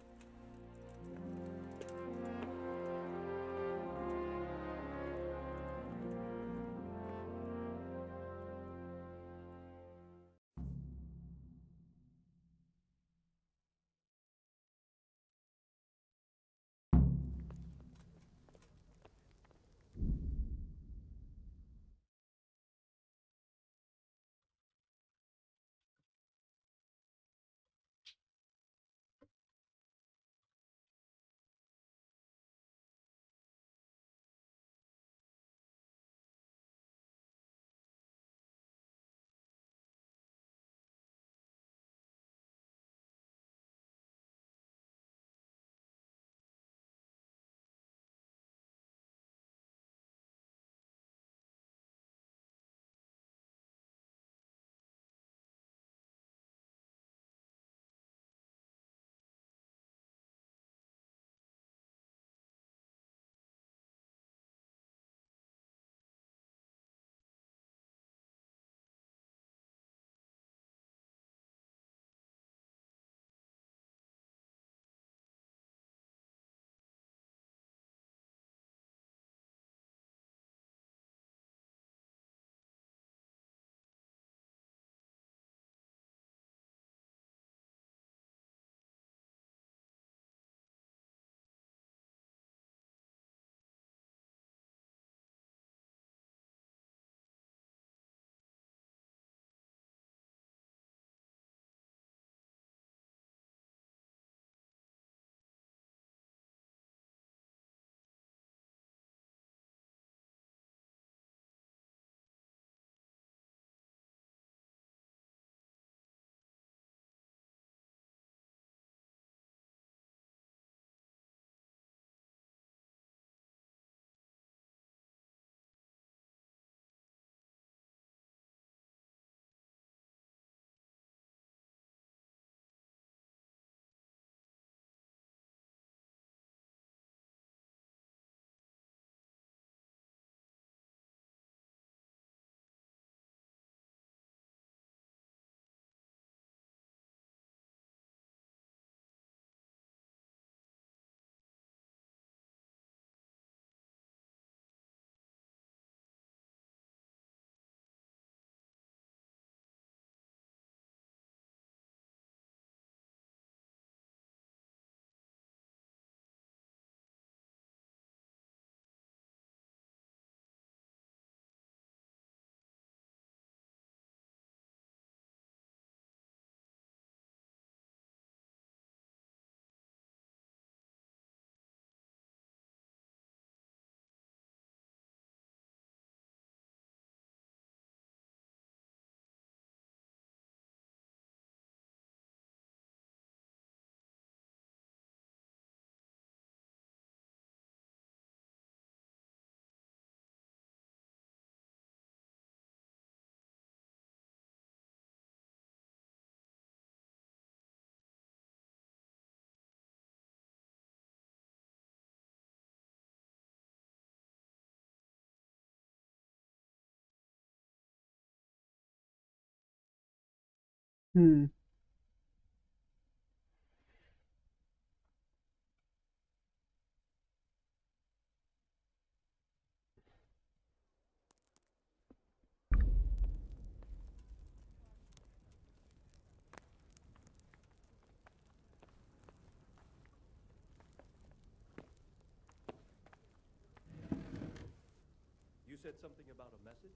said something about a message.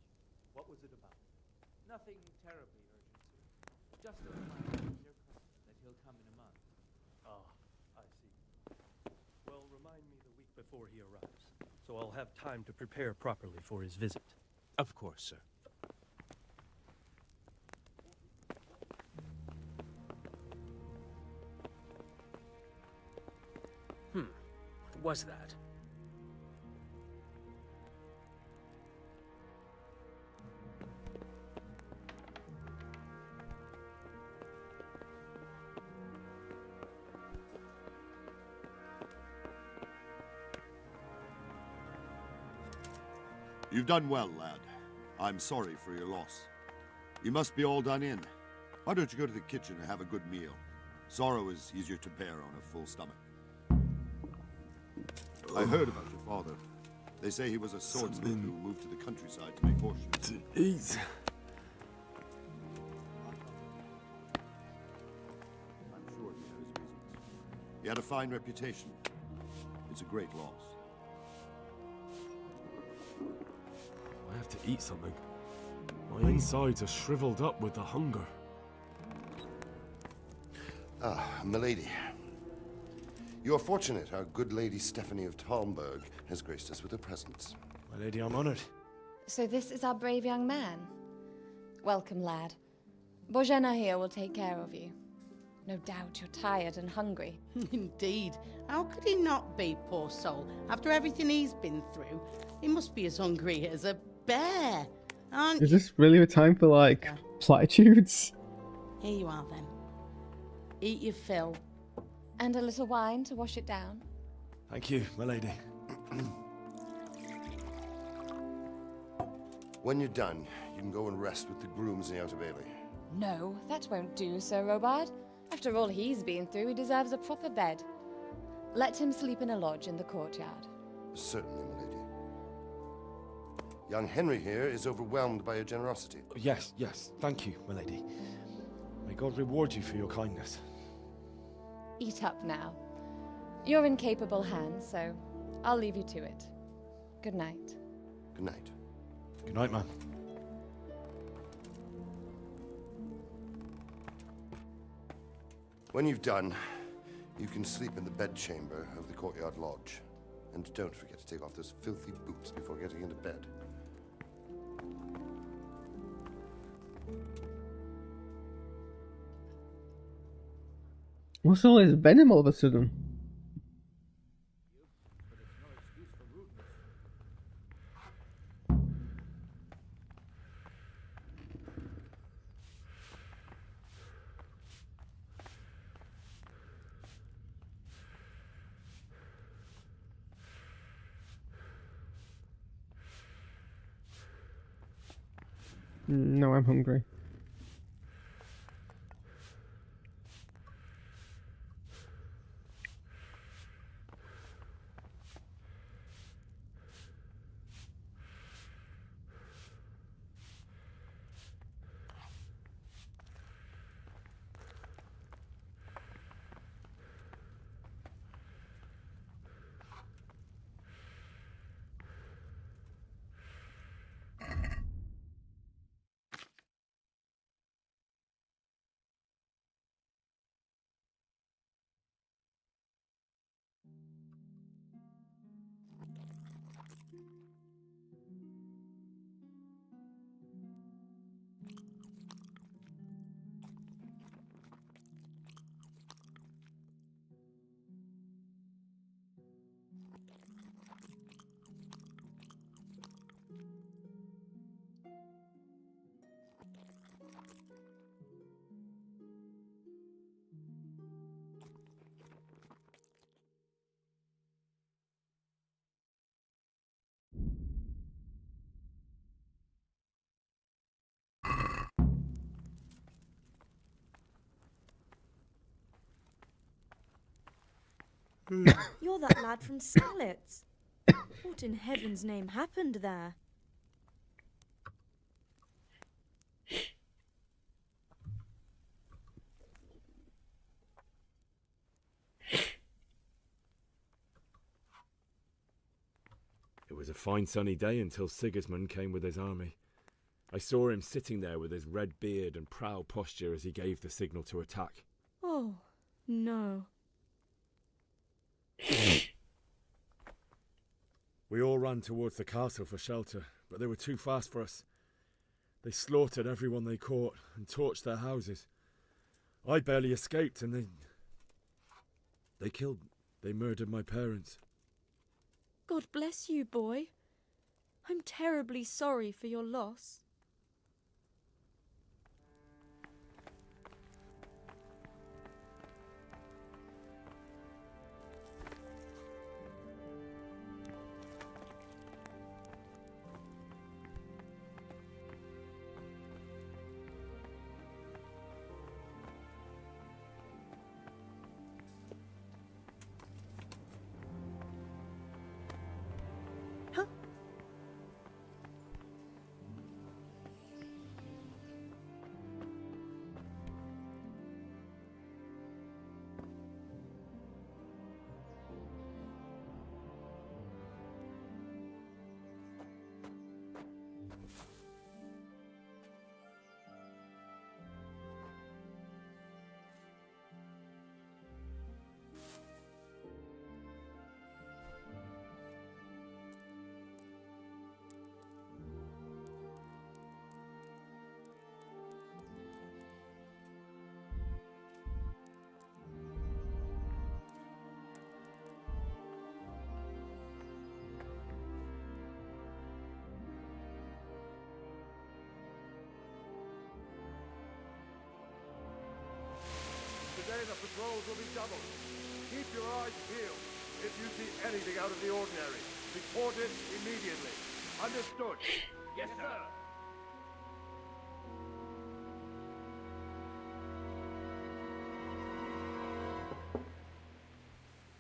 What was it about? Nothing terribly urgent, sir. Just a reminder of your custom that he'll come in a month. Ah, I see. Well, remind me the week before he arrives, so I'll have time to prepare properly for his visit. Of course, sir. What was that? You've done well, lad. I'm sorry for your loss. You must be all done in. Why don't you go to the kitchen and have a good meal? Sorrow is easier to bear on a full stomach. I heard about your father. They say he was a swordsman who moved to the countryside to make horseshoes. To eat. I'm sure he had his reasons. He had a fine reputation. It's a great loss. I have to eat something. My insides are shriveled up with the hunger. Ah, milady. You are fortunate our good lady Stephanie of Talmberg has graced us with her presence. My lady, I'm honored. So this is our brave young man. Welcome, lad. Bojena here will take care of you. No doubt you're tired and hungry. Indeed. How could he not be, poor soul? After everything he's been through, he must be as hungry as a bear, aren't you? Is this really a time for, like, platitudes? Here you are, then. Eat your fill. And a little wine to wash it down. Thank you, my lady. When you're done, you can go and rest with the grooms in the Outer Bailey. No, that won't do, Sir Robard. After all he's been through, he deserves a proper bed. Let him sleep in a lodge in the courtyard. Certainly, milady. Young Henry here is overwhelmed by your generosity. Yes, yes. Thank you, my lady. May God reward you for your kindness. Eat up now. You're in capable hands, so I'll leave you to it. Good night. Good night. Good night, ma'am. When you've done, you can sleep in the bedchamber of the courtyard lodge. And don't forget to take off those filthy boots before getting into bed. What's all this venom all of a sudden? No, I'm hungry. You're that lad from Skalitz. What in heaven's name happened there? It was a fine sunny day until Sigismund came with his army. I saw him sitting there with his red beard and proud posture as he gave the signal to attack. Oh, no. We all ran towards the castle for shelter, but they were too fast for us. They slaughtered everyone they caught and torched their houses. I barely escaped, and they murdered my parents. God bless you, boy. I'm terribly sorry for your loss. Today the patrols will be doubled. Keep your eyes peeled. If you see anything out of the ordinary, report it immediately. Understood? Yes, sir.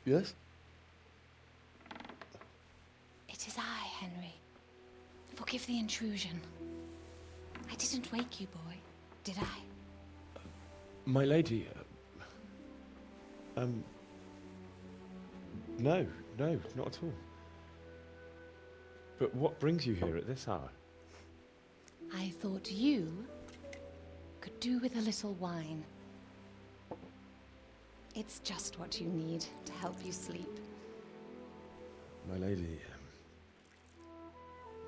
Yes? It is I, Henry. Forgive the intrusion. I didn't wake you, boy, did I? My lady, no, not at all. But what brings you here at this hour? I thought you could do with a little wine. It's just what you need to help you sleep. My lady,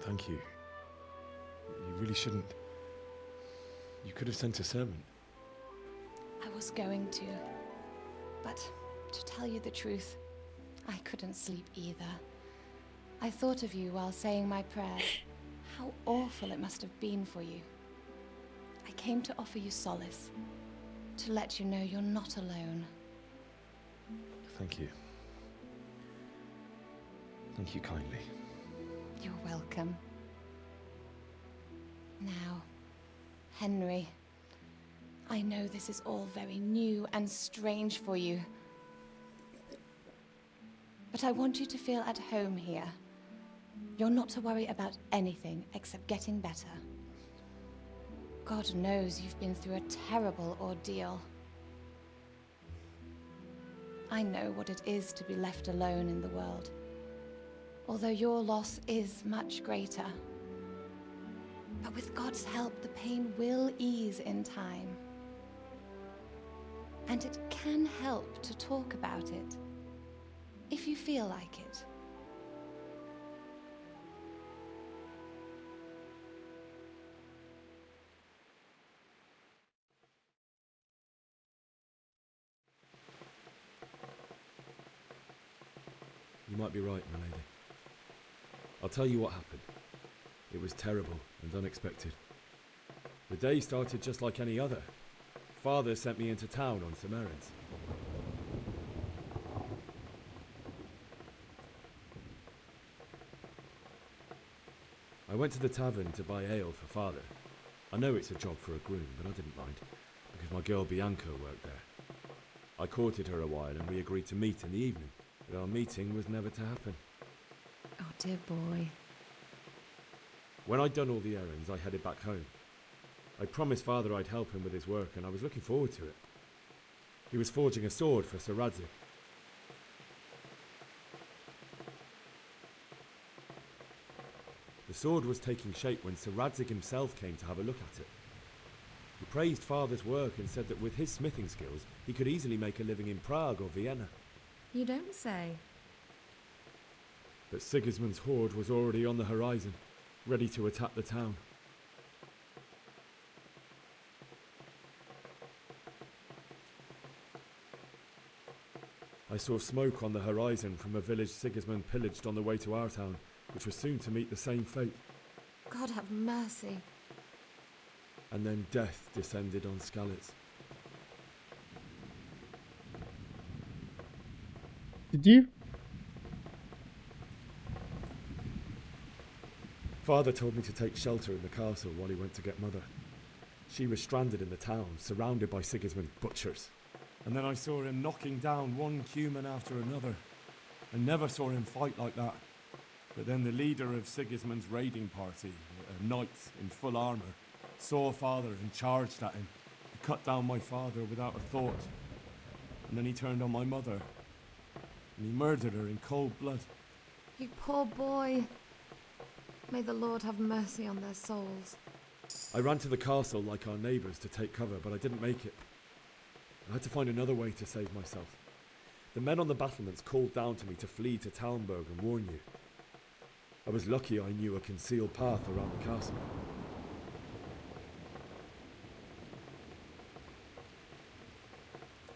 thank you. You really shouldn't. You could have sent a servant. I was going to, but to tell you the truth, I couldn't sleep either. I thought of you while saying my prayers. How awful it must have been for you. I came to offer you solace, to let you know you're not alone. Thank you. Thank you kindly. You're welcome. Now, Henry, I know this is all very new and strange for you, but I want you to feel at home here. You're not to worry about anything except getting better. God knows you've been through a terrible ordeal. I know what it is to be left alone in the world, although your loss is much greater. But with God's help, the pain will ease in time. And it can help to talk about it, if you feel like it. You might be right, my lady. I'll tell you what happened. It was terrible and unexpected. The day started just like any other. Father sent me into town on some errands. I went to the tavern to buy ale for Father. I know it's a job for a groom, but I didn't mind, because my girl Bianca worked there. I courted her a while and we agreed to meet in the evening, but our meeting was never to happen. Oh, dear boy. When I'd done all the errands, I headed back home. I promised Father I'd help him with his work, and I was looking forward to it. He was forging a sword for Sir Radzik. sword was taking shape when Sir Radzig himself came to have a look at it. He praised Father's work and said that with his smithing skills, he could easily make a living in Prague or Vienna. You don't say. But Sigismund's horde was already on the horizon, ready to attack the town. I saw smoke on the horizon from a village Sigismund pillaged on the way to our town, which was soon to meet the same fate. God have mercy. And then death descended on Skalitz. Did you? Father told me to take shelter in the castle while he went to get Mother. She was stranded in the town, surrounded by Sigismund's butchers. And then I saw him knocking down one Cuman after another. I never saw him fight like that. But then the leader of Sigismund's raiding party, a knight in full armour, saw Father and charged at him. He cut down my father without a thought. And then he turned on my mother. And he murdered her in cold blood. You poor boy. May the Lord have mercy on their souls. I ran to the castle like our neighbours to take cover, but I didn't make it. I had to find another way to save myself. The men on the battlements called down to me to flee to Talmberg and warn you. I was lucky I knew a concealed path around the castle.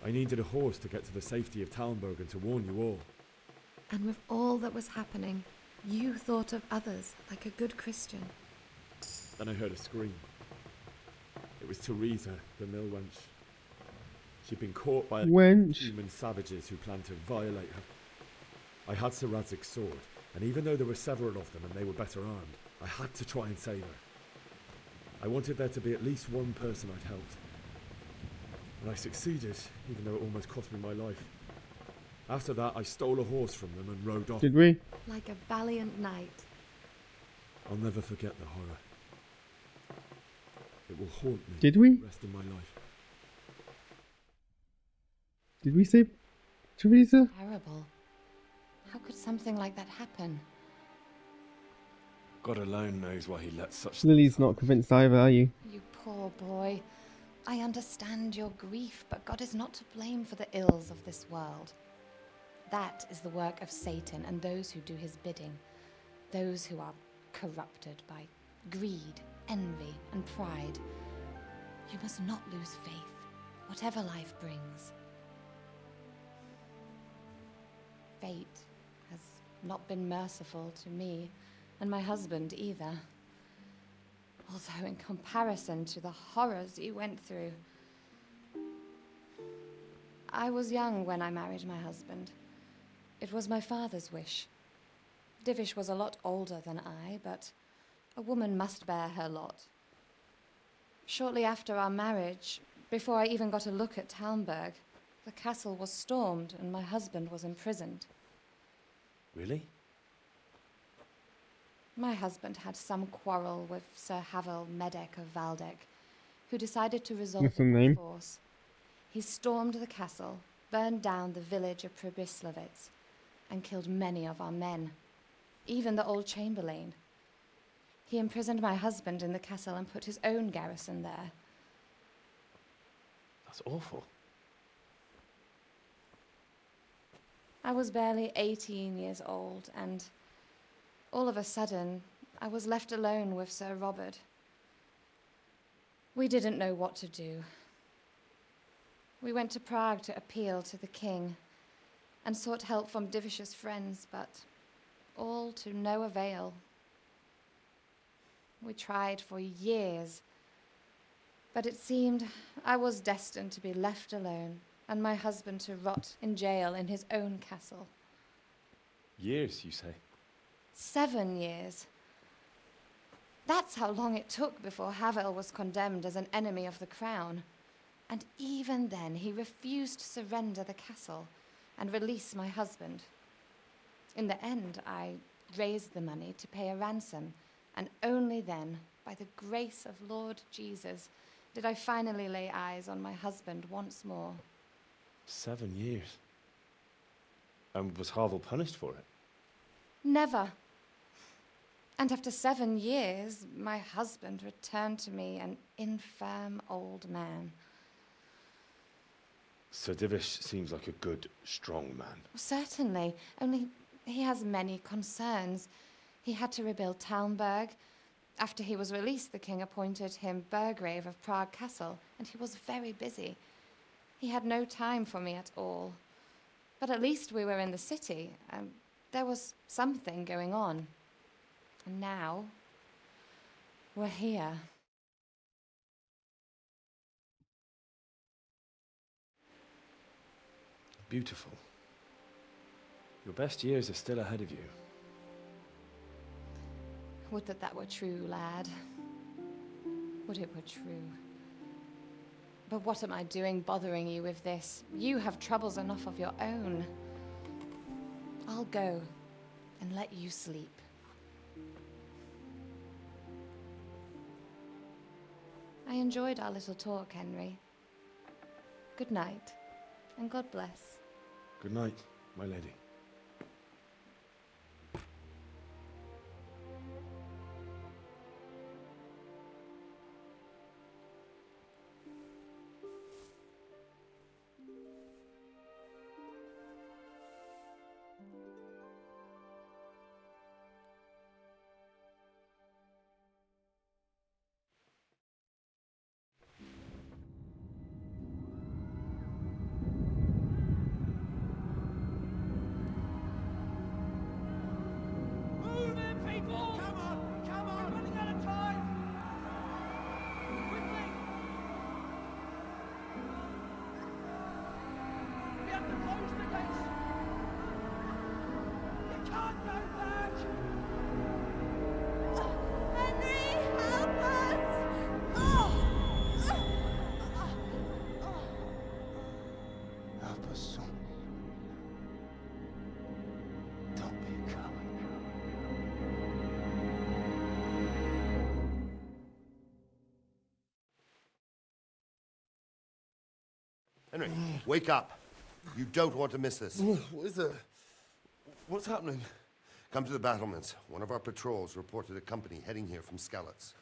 I needed a horse to get to the safety of Talmberg and to warn you all. And with all that was happening, you thought of others like a good Christian. Then I heard a scream. It was Teresa, the mill wench. She'd been caught by human savages who planned to violate her. I had Sir Radzig's sword, and even though there were several of them and they were better armed, I had to try and save her. I wanted there to be at least one person I'd helped. And I succeeded, even though it almost cost me my life. After that, I stole a horse from them and rode off. Did we? Like a valiant knight. I'll never forget the horror. It will haunt me Did we? the rest of my life. Did we save Teresa? Terrible. How could something like that happen? God alone knows why he let such Lily's not convinced either, are you? You poor boy. I understand your grief, but God is not to blame for the ills of this world. That is the work of Satan and those who do his bidding. Those who are corrupted by greed, envy, and pride. You must not lose faith, whatever life brings. Fate has not been merciful to me, and my husband either. Although in comparison to the horrors you went through. I was young when I married my husband. It was my father's wish. Divish was a lot older than I, but a woman must bear her lot. Shortly after our marriage, before I even got a look at Talmberg, the castle was stormed and my husband was imprisoned. Really? My husband had some quarrel with Sir Havel Medek of Valdek, who decided to resolve What's the it by name? force. He stormed the castle, burned down the village of Pribyslavitz, and killed many of our men, even the old chamberlain. He imprisoned my husband in the castle and put his own garrison there. That's awful. I was barely 18 years old, and all of a sudden, I was left alone with Sir Robert. We didn't know what to do. We went to Prague to appeal to the king and sought help from Divish's friends, but all to no avail. We tried for years, but it seemed I was destined to be left alone and my husband to rot in jail in his own castle. Years, you say? 7 years. That's how long it took before Havel was condemned as an enemy of the crown. And even then, he refused to surrender the castle and release my husband. In the end, I raised the money to pay a ransom, and only then, by the grace of Lord Jesus, did I finally lay eyes on my husband once more. 7 years. And was Havel punished for it? Never. And after 7 years, my husband returned to me an infirm old man. Sir Divish seems like a good, strong man. Certainly, only he has many concerns. He had to rebuild Talmberg. After he was released, the king appointed him Burgrave of Prague Castle, and he was very busy. He had no time for me at all. But at least we were in the city, and there was something going on. And now, we're here. Beautiful. Your best years are still ahead of you. Would that that were true, lad. Would it were true. But what am I doing bothering you with this? You have troubles enough of your own. I'll go and let you sleep. I enjoyed our little talk, Henry. Good night, and God bless. Good night, my lady. Henry, wake up. You don't want to miss this. What is it? What's happening? Come to the battlements. One of our patrols reported a company heading here from Skalitz.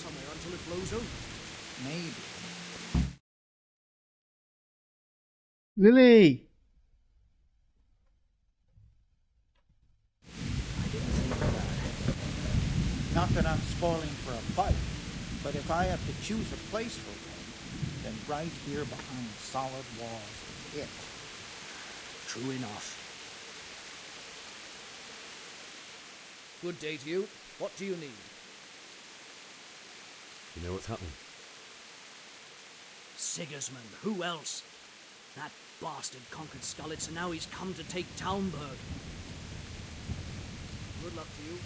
Somewhere until it blows over. Maybe. Lily! I didn't think of that. Not that I'm spoiling for a fight, but if I have to choose a place for one, then right here behind solid walls is it. True enough. Good day to you. What do you need? You know what's happening? Sigismund, who else? That bastard conquered Skalitz, and now he's come to take Talmberg. Good luck to you.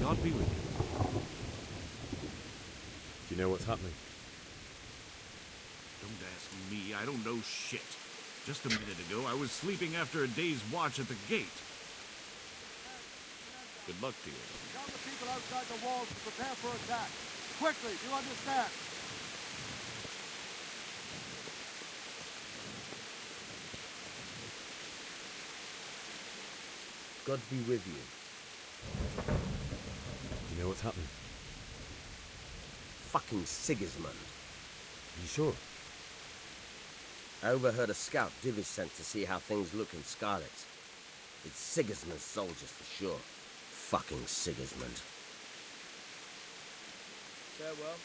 God be with you. Do you know what's happening? Don't ask me, I don't know shit. Just a minute ago, I was sleeping after a day's watch at the gate. Good luck to you. Tell the people outside the walls to prepare for attack. Quickly, do you understand? God be with you. You know what's happening? Fucking Sigismund. You sure? I overheard a scout Divish sent to see how things look in Scarlet. It's Sigismund's soldiers for sure. Fucking Sigismund. Farewell.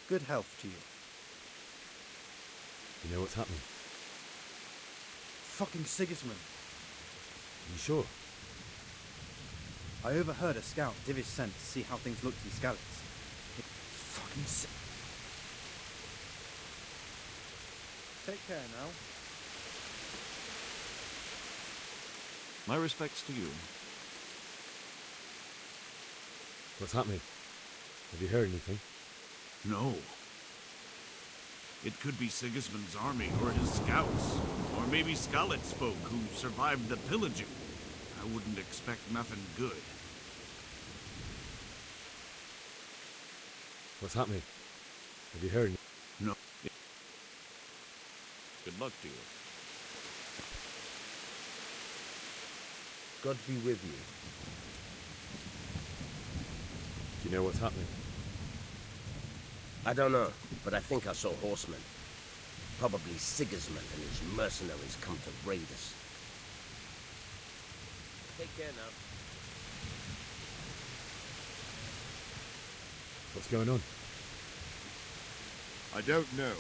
Good health to you. You know what's happening? Fucking Sigismund. You sure? I overheard a scout Divish sent to see how things looked in Skalitz. Fucking Take care now. My respects to you. What's happening? Have you heard anything? No. It could be Sigismund's army or his scouts. Or maybe Skalitz folk who survived the pillaging. I wouldn't expect nothing good. What's happening? Have you heard? No. Good luck to you. God be with you. Do you know what's happening? I don't know, but I think I saw horsemen. Probably Sigismund and his mercenaries come to raid us. Take care now. What's going on? I don't know.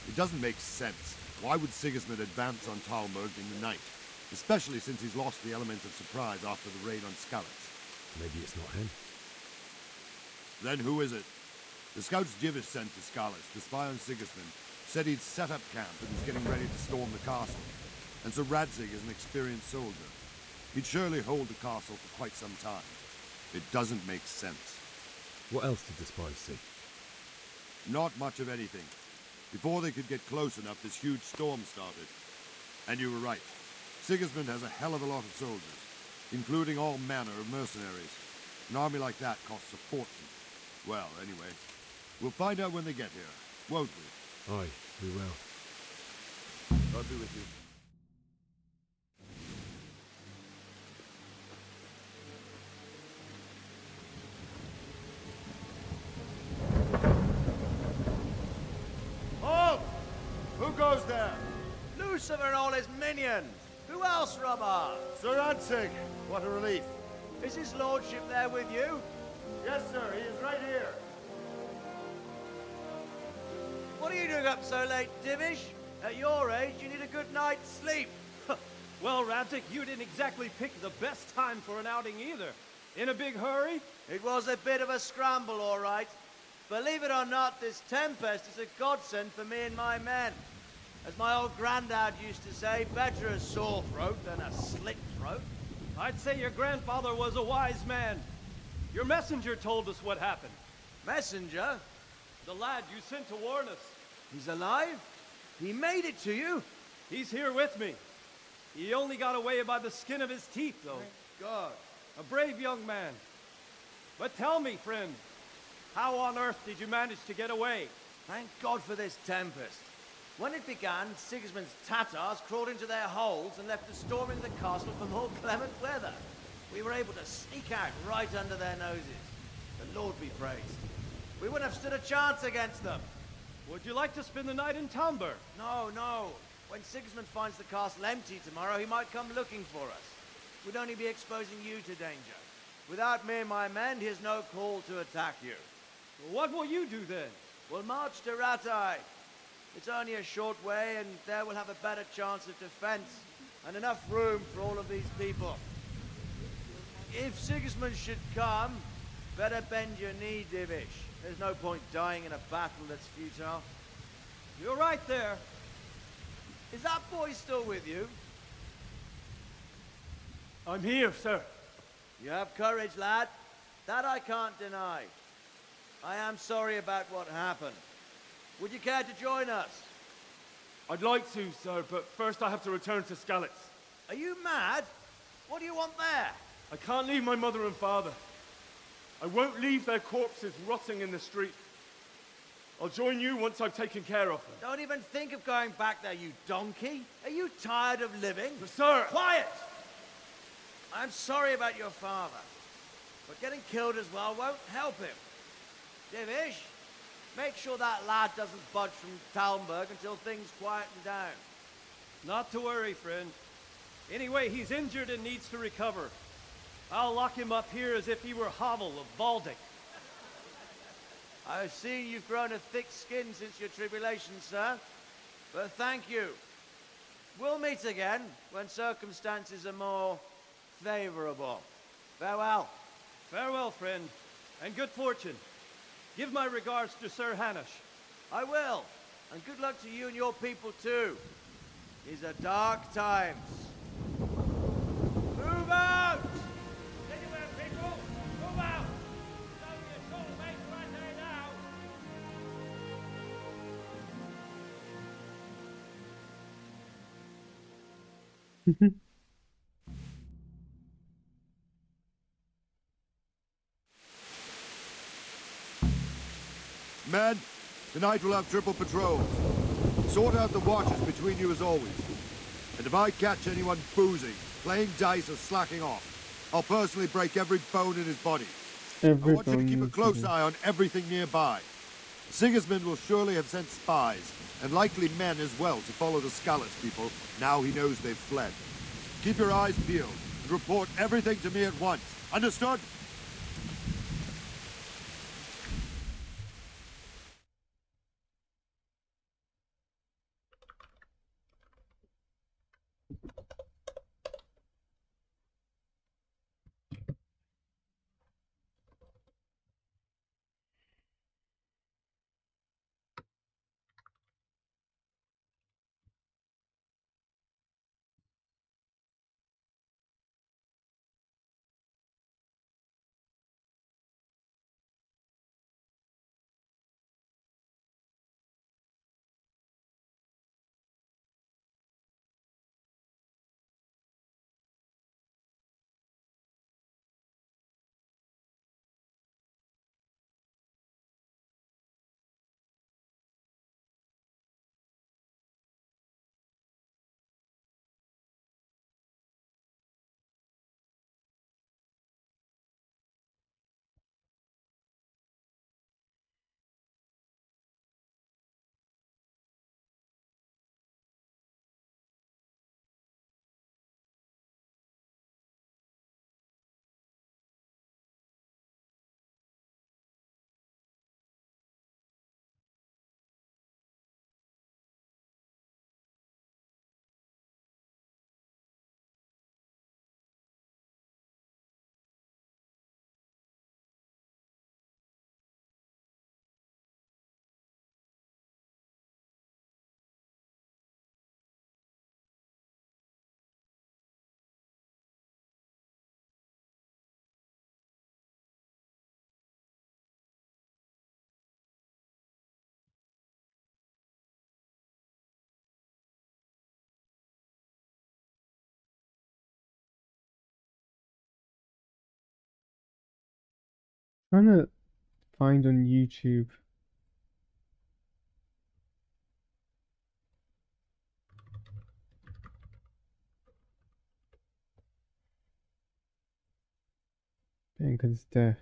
It doesn't make sense. Why would Sigismund advance on Talmud in the night? Especially since he's lost the element of surprise after the raid on Skalitz. Maybe it's not him. Then who is it? The scouts Divish sent to Skalitz to spy on Sigismund said he'd set up camp and was getting ready to storm the castle. And so Radzig is an experienced soldier. He'd surely hold the castle for quite some time. It doesn't make sense. What else did the spies see? Not much of anything. Before they could get close enough, this huge storm started. And you were right. Sigismund has a hell of a lot of soldiers, including all manner of mercenaries. An army like that costs a fortune. Well, anyway, we'll find out when they get here, won't we? Aye, we will. God be with you. Halt! Who goes there? Lucifer and all his minions. Who else, Robber? Sir Radzig, what a relief. Is his lordship there with you? Yes, sir. He is right here. What are you doing up so late, Divish? At your age, you need a good night's sleep. Well, Radzig, you didn't exactly pick the best time for an outing either. In a big hurry? It was a bit of a scramble, all right. Believe it or not, this tempest is a godsend for me and my men. As my old granddad used to say, better a sore throat than a slit throat. I'd say your grandfather was a wise man. Your messenger told us what happened. Messenger? The lad you sent to warn us. He's alive? He made it to you? He's here with me. He only got away by the skin of his teeth, though. Thank God. A brave young man. But tell me, friend, how on earth did you manage to get away? Thank God for this tempest. When it began, Sigismund's Tatars crawled into their holes and left us storming the castle for more clement weather. We were able to sneak out right under their noses. The Lord be praised. We wouldn't have stood a chance against them. Would you like to spend the night in Talmberg? No, no. When Sigismund finds the castle empty tomorrow, he might come looking for us. We'd only be exposing you to danger. Without me and my men, he has no call to attack you. What will you do then? We'll march to Ratai. It's only a short way, and there we'll have a better chance of defense, and enough room for all of these people. If Sigismund should come, better bend your knee, Divish. There's no point dying in a battle that's futile. You're right there. Is that boy still with you? I'm here, sir. You have courage, lad. That I can't deny. I am sorry about what happened. Would you care to join us? I'd like to, sir, but first I have to return to Skalitz. Are you mad? What do you want there? I can't leave my mother and father. I won't leave their corpses rotting in the street. I'll join you once I've taken care of them. Don't even think of going back there, you donkey. Are you tired of living? But sir! Quiet! I'm sorry about your father, but getting killed as well won't help him. Divish, make sure that lad doesn't budge from Talmberg until things quieten down. Not to worry, friend. Anyway, he's injured and needs to recover. I'll lock him up here as if he were Havel of Baldic. I've seen you've grown a thick skin since your tribulation, sir. But thank you. We'll meet again when circumstances are more favorable. Farewell. Farewell, friend, and good fortune. Give my regards to Sir Hanush. I will. And good luck to you and your people, too. These are dark times. Move out! Anywhere, people! Move out! It's only a short way to Rate now! Men, tonight we'll have triple patrols. Sort out the watches between you as always. And if I catch anyone boozing, playing dice or slacking off, I'll personally break every bone in his body. I want you to keep a close eye on everything nearby. Sigismund will surely have sent spies, and likely men as well, to follow the Skalitz people, now he knows they've fled. Keep your eyes peeled, and report everything to me at once. Understood? Trying to find on YouTube. Bianca's death.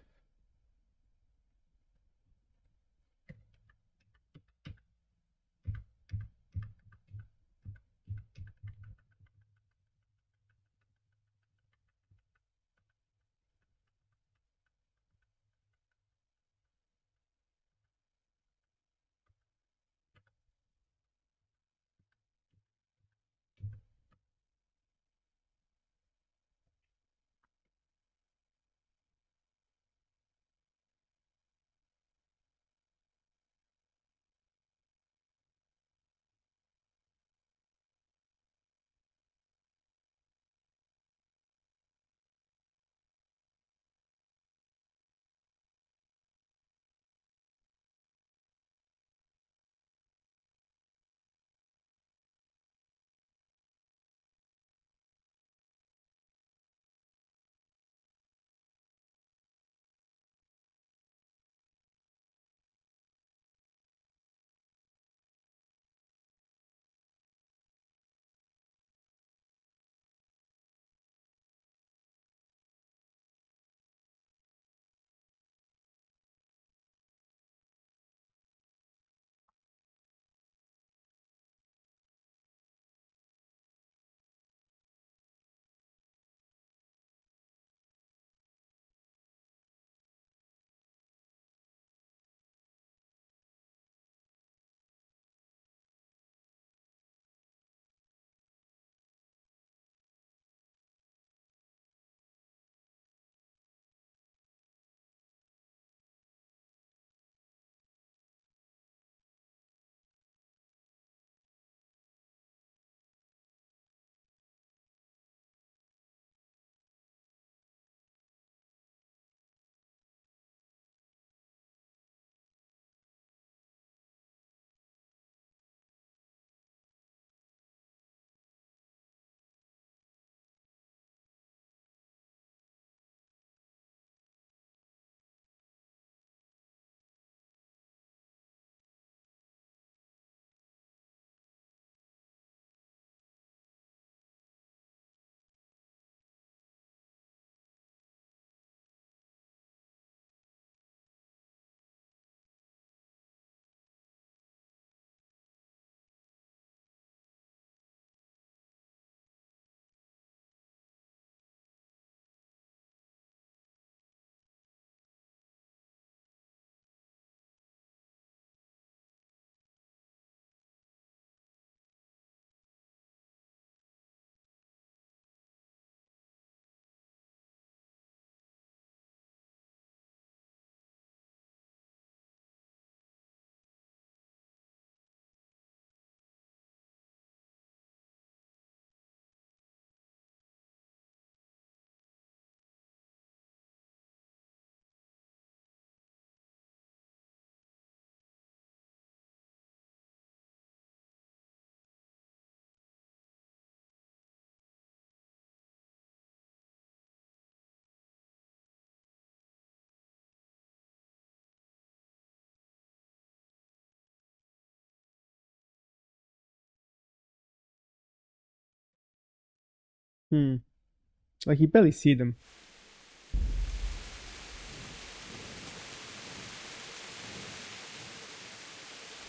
Like you barely see them.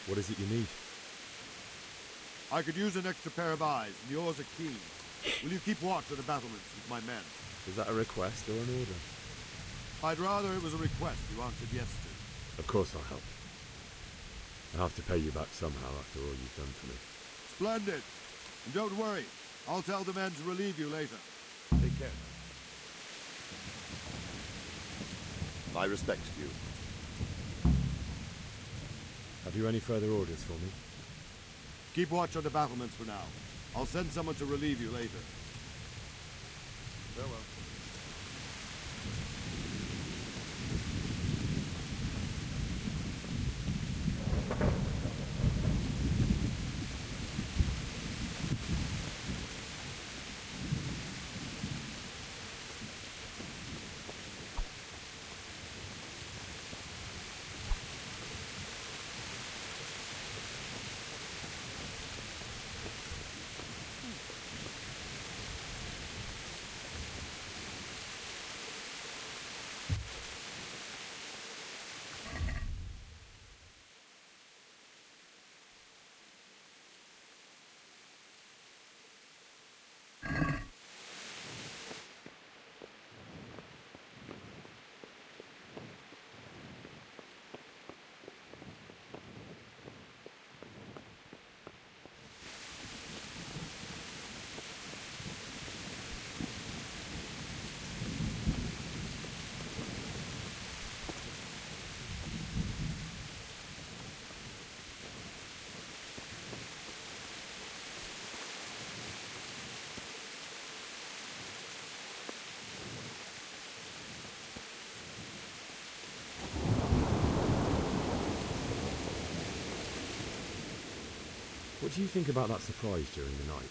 What is it you need? I could use an extra pair of eyes, and yours are keen. Will you keep watch at the battlements with my men? Is that a request or an order? I'd rather it was a request you answered yes to. Of course I'll help. I'll have to pay you back somehow after all you've done for me. Splendid. And don't worry, I'll tell the men to relieve you later. Take care. I respect you. Have you any further orders for me? Keep watch on the battlements for now. I'll send someone to relieve you later. Farewell. What do you think about that surprise during the night?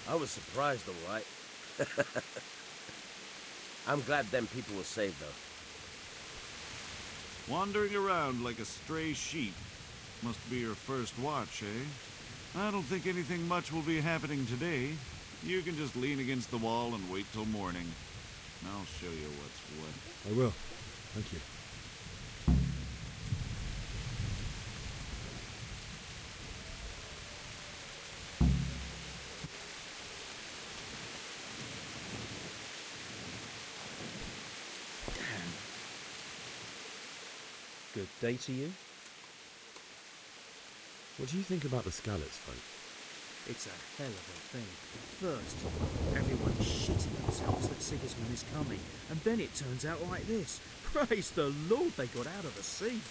I was surprised, all right. I'm glad them people were saved, though. Wandering around like a stray sheep. Must be your first watch, eh? I don't think anything much will be happening today. You can just lean against the wall and wait till morning. I'll show you what's what. I will. Thank you. Good day to you. What do you think about the Scallots folk? It's a hell of a thing. First, everyone's shitting themselves that Sigismund is coming, and then it turns out like this. Praise the Lord, they got out of the siege.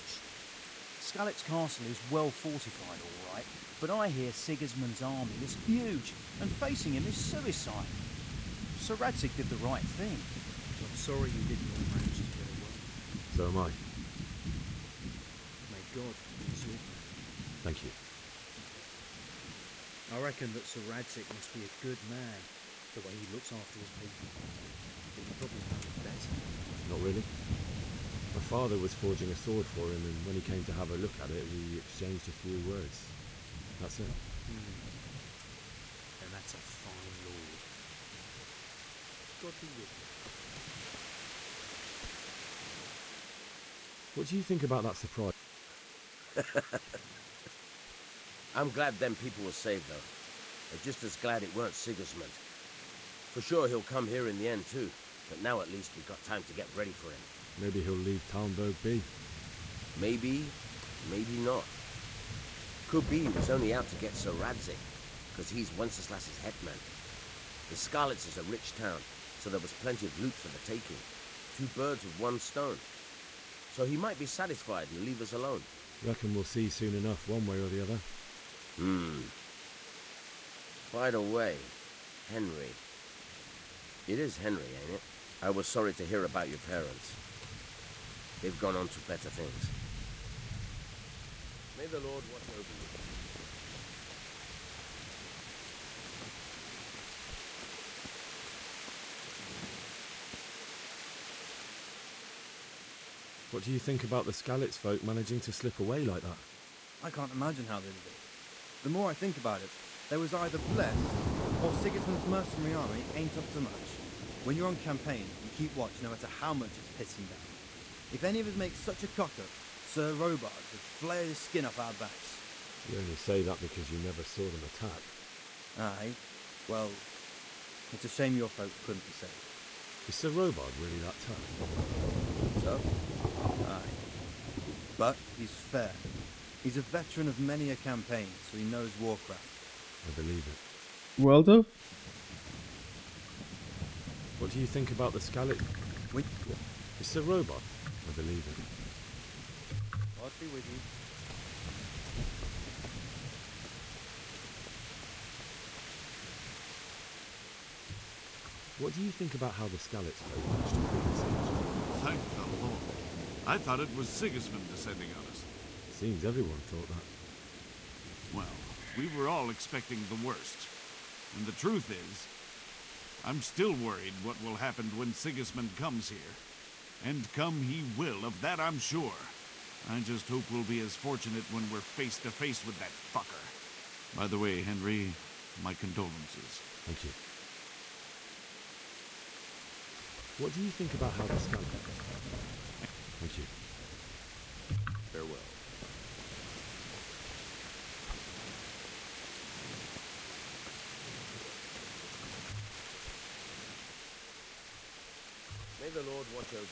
Scallots Castle is well fortified, all right, but I hear Sigismund's army is huge, and facing him is suicide. Sir Radzig did the right thing. I'm sorry you didn't all manage to get away. So am I. May God ease your pain. Thank you. I reckon that Sir Radzig must be a good man, the way he looks after his people. But you probably know it better. Not really. My father was forging a sword for him, and when he came to have a look at it, we exchanged a few words. That's it. And that's a fine lord. God be with you. What do you think about that surprise? I'm glad them people were saved, though. I'm just as glad it weren't Sigismund. For sure he'll come here in the end, too. But now at least we've got time to get ready for him. Maybe he'll leave Talmberg be. Maybe, maybe not. Could be he was only out to get Sir Radzig, because he's Wenceslas's hetman. The Scarlets is a rich town, so there was plenty of loot for the taking. 2 birds with 1 stone. So he might be satisfied and leave us alone. Reckon we'll see soon enough, one way or the other. By the way, Henry. It is Henry, ain't it? I was sorry to hear about your parents. They've gone on to better things. May the Lord watch over you. What do you think about the Scallots folk managing to slip away like that? I can't imagine how they did it. The more I think about it, they was either blessed Or Sigismund's mercenary army ain't up to much. When you're on campaign, you keep watch no matter how much it's pissing down. If any of us make such a cock-up, Sir Robard would flare his skin off our backs. You only say that because you never saw them attack. Aye. Well, it's a shame your folk couldn't be saved. Is Sir Robard really that tough? So? Aye. But he's fair. He's a veteran of many a campaign, so he knows warcraft. I believe it. Well done. What do you think about the Scarlet? Is Sir Robard? I believe it. God be with you. What do you think about how the Scalets folk managed to flee the siege? Thank the Lord. I thought it was Sigismund descending on us. Seems everyone thought that. Well, we were all expecting the worst. And the truth is, I'm still worried what will happen when Sigismund comes here. And come he will, of that I'm sure. I just hope we'll be as fortunate when we're face to face with that fucker. By the way, Henry, my condolences. Thank you. What do you think about how the Scalets? Thank you. Farewell. May the Lord watch over you.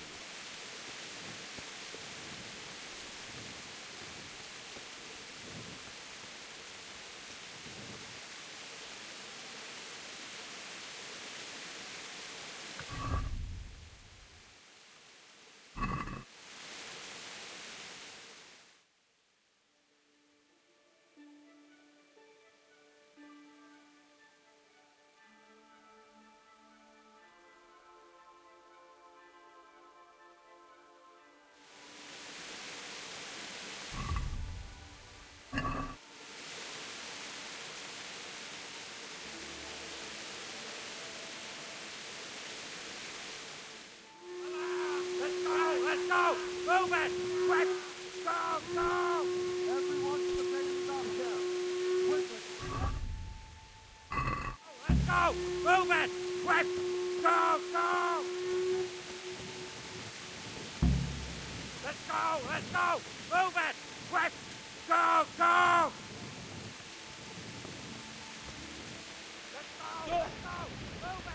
Go! Move it! Quick! Go! Go! Everyone to the base of here. Quickly! Let's go! Move it! Quick! Go! Go! Let's go! Let's go! Move it! Quick! Go! Go! Let's go! Let's go! Move it!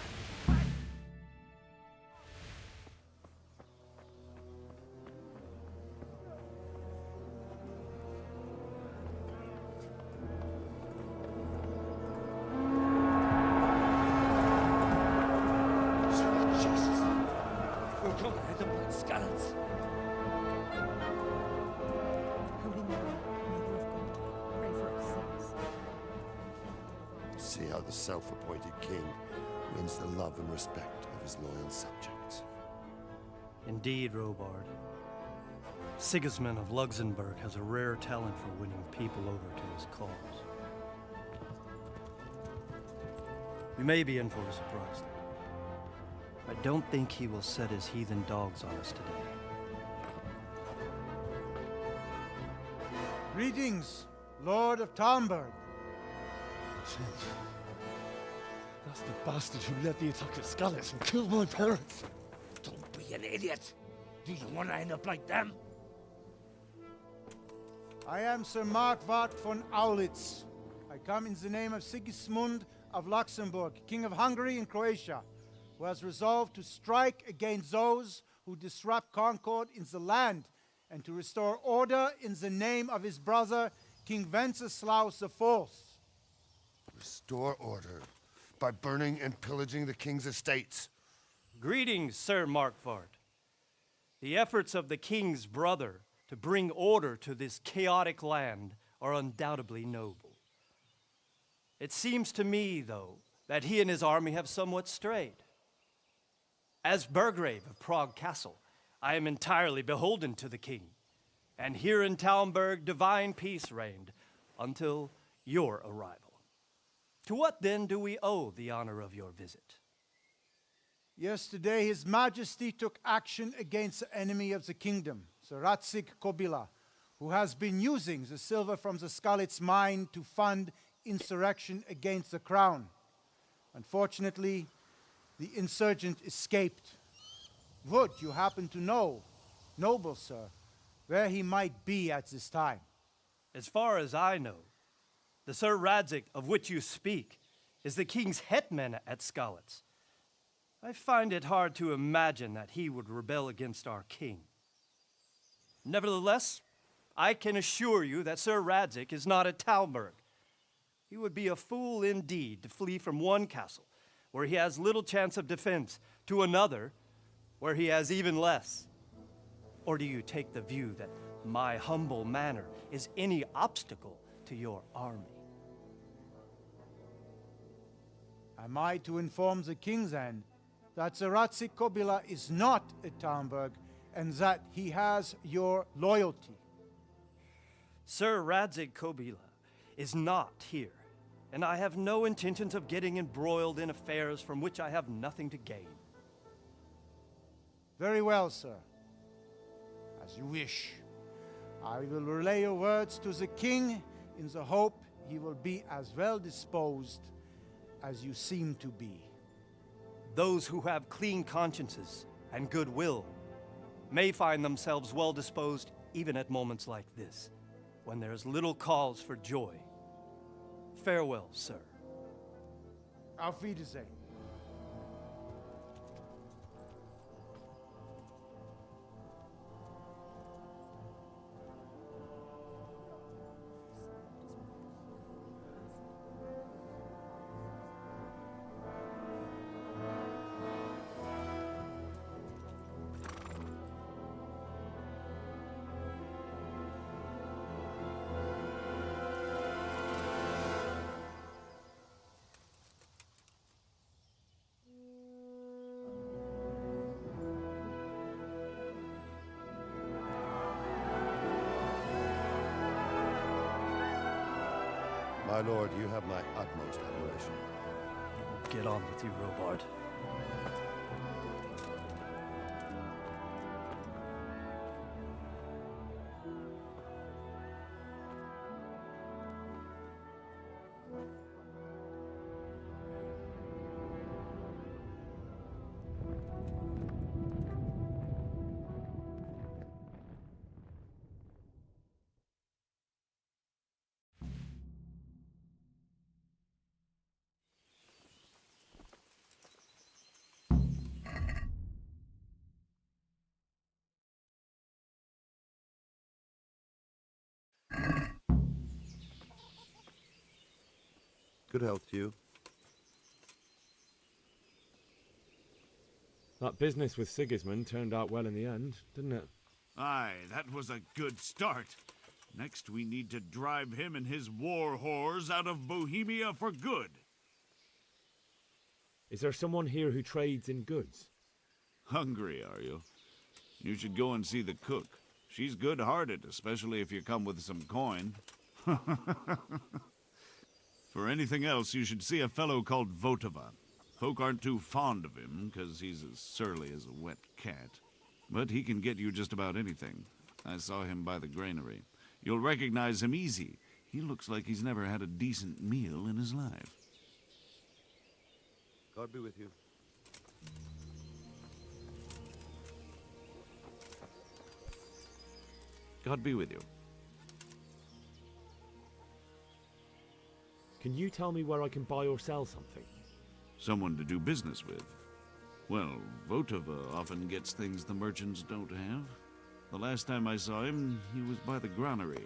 See how the self-appointed king wins the love and respect of his loyal subjects. Indeed, Robard. Sigismund of Luxembourg has a rare talent for winning people over to his cause. We may be in for a surprise, though. I don't think he will set his heathen dogs on us today. Greetings, Lord of Talmberg. That's the bastard who led the attack at Scalets and killed my parents. Don't be an idiot. Do you want to end up like them? I am Sir Markwart von Aulitz. I come in the name of Sigismund of Luxembourg, King of Hungary and Croatia, who has resolved to strike against those who disrupt concord in the land and to restore order in the name of his brother, King Wenceslaus IV. Restore order by burning and pillaging the king's estates. Greetings, Sir Markwart. The efforts of the king's brother to bring order to this chaotic land are undoubtedly noble. It seems to me, though, that he and his army have somewhat strayed. As Burgrave of Prague Castle, I am entirely beholden to the king, and here in Talmberg divine peace reigned until your arrival. To what then do we owe the honor of your visit? Yesterday, His Majesty took action against the enemy of the kingdom, Sir Radzig Kobyla, who has been using the silver from the Skalitz mine to fund insurrection against the crown. Unfortunately, the insurgent escaped. Would you happen to know, noble sir, where he might be at this time? As far as I know, the Sir Radzik of which you speak is the king's hetman at Skalitz. I find it hard to imagine that he would rebel against our king. Nevertheless, I can assure you that Sir Radzik is not at Talmberg. He would be a fool indeed to flee from one castle, where he has little chance of defense, to another, where he has even less. Or do you take the view that my humble manner is any obstacle to your army? Am I to inform the king then that Sir Radzik Kobila is not at Talmberg and that he has your loyalty? Sir Radzik Kobila is not here, and I have no intentions of getting embroiled in affairs from which I have nothing to gain. Very well, sir. As you wish. I will relay your words to the king in the hope he will be as well disposed as you seem to be. Those who have clean consciences and goodwill may find themselves well disposed even at moments like this, when there is little cause for joy. Farewell, sir. Auf Wiedersehen. My lord, you have my utmost admiration. Get on with you, Robard. Good health to you. That business with Sigismund turned out well in the end, didn't it? Aye, that was a good start. Next we need to drive him and his war whores out of Bohemia for good. Is there someone here who trades in goods? Hungry, are you? You should go and see the cook. She's good-hearted, especially if you come with some coin. For anything else, you should see a fellow called Votava. Folk aren't too fond of him, because he's as surly as a wet cat. But he can get you just about anything. I saw him by the granary. You'll recognize him easy. He looks like he's never had a decent meal in his life. God be with you. God be with you. Can you tell me where I can buy or sell something? Someone to do business with. Well, Votava often gets things the merchants don't have. The last time I saw him, he was by the granary.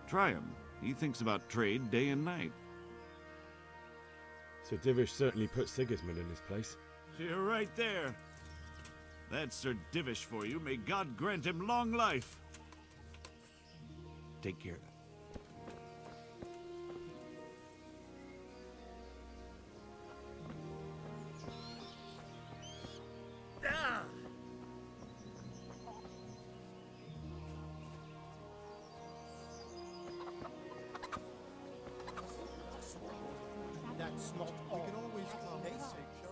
Try him. He thinks about trade day and night. Sir Divish certainly put Sigismund in his place. You're right there. That's Sir Divish for you. May God grant him long life. Take care. That's not all. We can always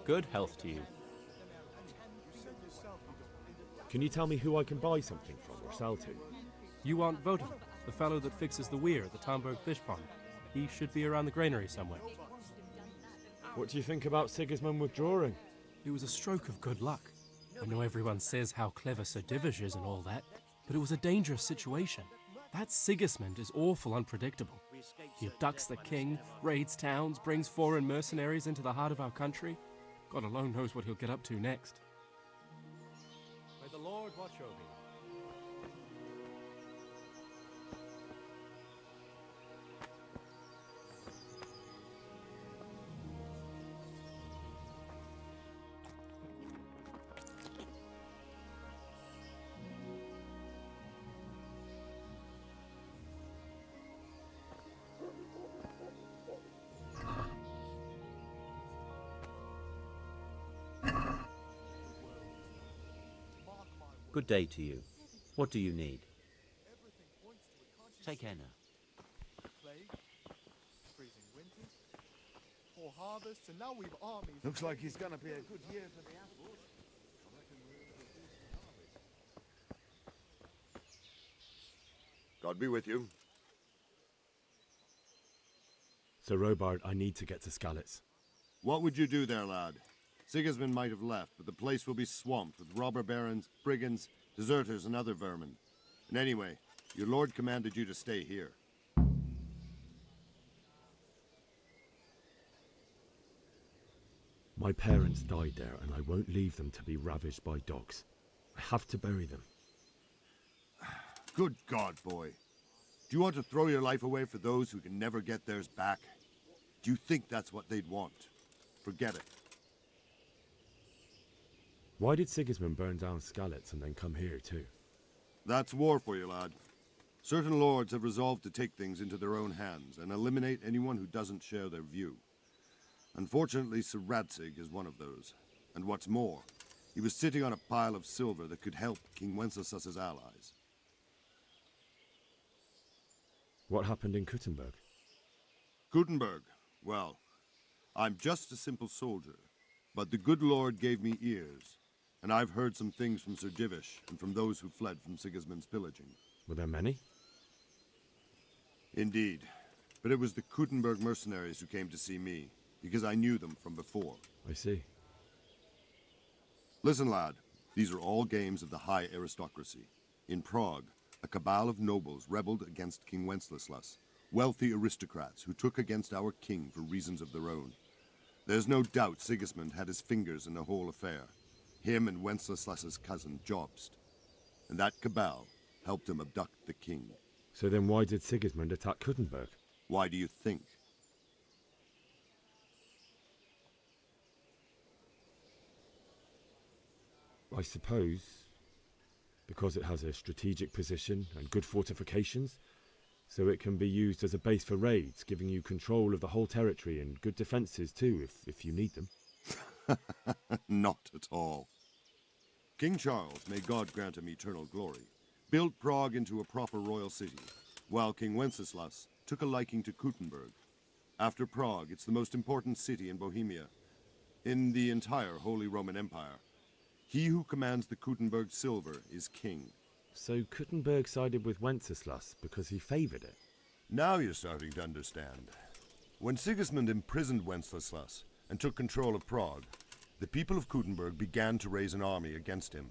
Good health to you. Can you tell me who I can buy something from or sell to? You want Votava, the fellow that fixes the weir at the Talmberg fish pond. He should be around the granary somewhere. What do you think about Sigismund withdrawing? It was a stroke of good luck. I know everyone says how clever Sir Divish is and all that, but it was a dangerous situation. That Sigismund is awful unpredictable. He abducts the king, raids towns, brings foreign mercenaries into the heart of our country. God alone knows what he'll get up to next. May the Lord watch over you. Good day to you. What do you need? Take care now. Plague, freezing winters, poor harvests, and now we've armies. Looks like it's gonna be a good year for the apples. God be with you. Sir Robard, I need to get to Skalitz. What would you do there, lad? Sigismund might have left, but the place will be swamped with robber barons, brigands, deserters, and other vermin. And anyway, your lord commanded you to stay here. My parents died there, and I won't leave them to be ravaged by dogs. I have to bury them. Good God, boy. Do you want to throw your life away for those who can never get theirs back? Do you think that's what they'd want? Forget it. Why did Sigismund burn down Skalitz and then come here too? That's war for you, lad. Certain lords have resolved to take things into their own hands and eliminate anyone who doesn't share their view. Unfortunately, Sir Radzig is one of those. And what's more, he was sitting on a pile of silver that could help King Wenceslas's allies. What happened in Kuttenberg? Kuttenberg? Well, I'm just a simple soldier, but the good Lord gave me ears, and I've heard some things from Sir Divish and from those who fled from Sigismund's pillaging. Were there many? Indeed, but it was the Kuttenberg mercenaries who came to see me, because I knew them from before. I see. Listen, lad, these are all games of the high aristocracy. In Prague, a cabal of nobles rebelled against King Wenceslas, wealthy aristocrats who took against our king for reasons of their own. There's no doubt Sigismund had his fingers in the whole affair. Him and Wenceslas's cousin, Jobst. And that cabal helped him abduct the king. So then why did Sigismund attack Kuttenberg? Why do you think? I suppose because it has a strategic position and good fortifications, so it can be used as a base for raids, giving you control of the whole territory and good defenses too, if you need them. Not at all. King Charles, may God grant him eternal glory, built Prague into a proper royal city, while King Wenceslas took a liking to Kuttenberg. After Prague, it's the most important city in Bohemia, in the entire Holy Roman Empire. He who commands the Kuttenberg silver is king. So Kuttenberg sided with Wenceslas because he favoured it? Now you're starting to understand. When Sigismund imprisoned Wenceslas and took control of Prague, the people of Kuttenberg began to raise an army against him.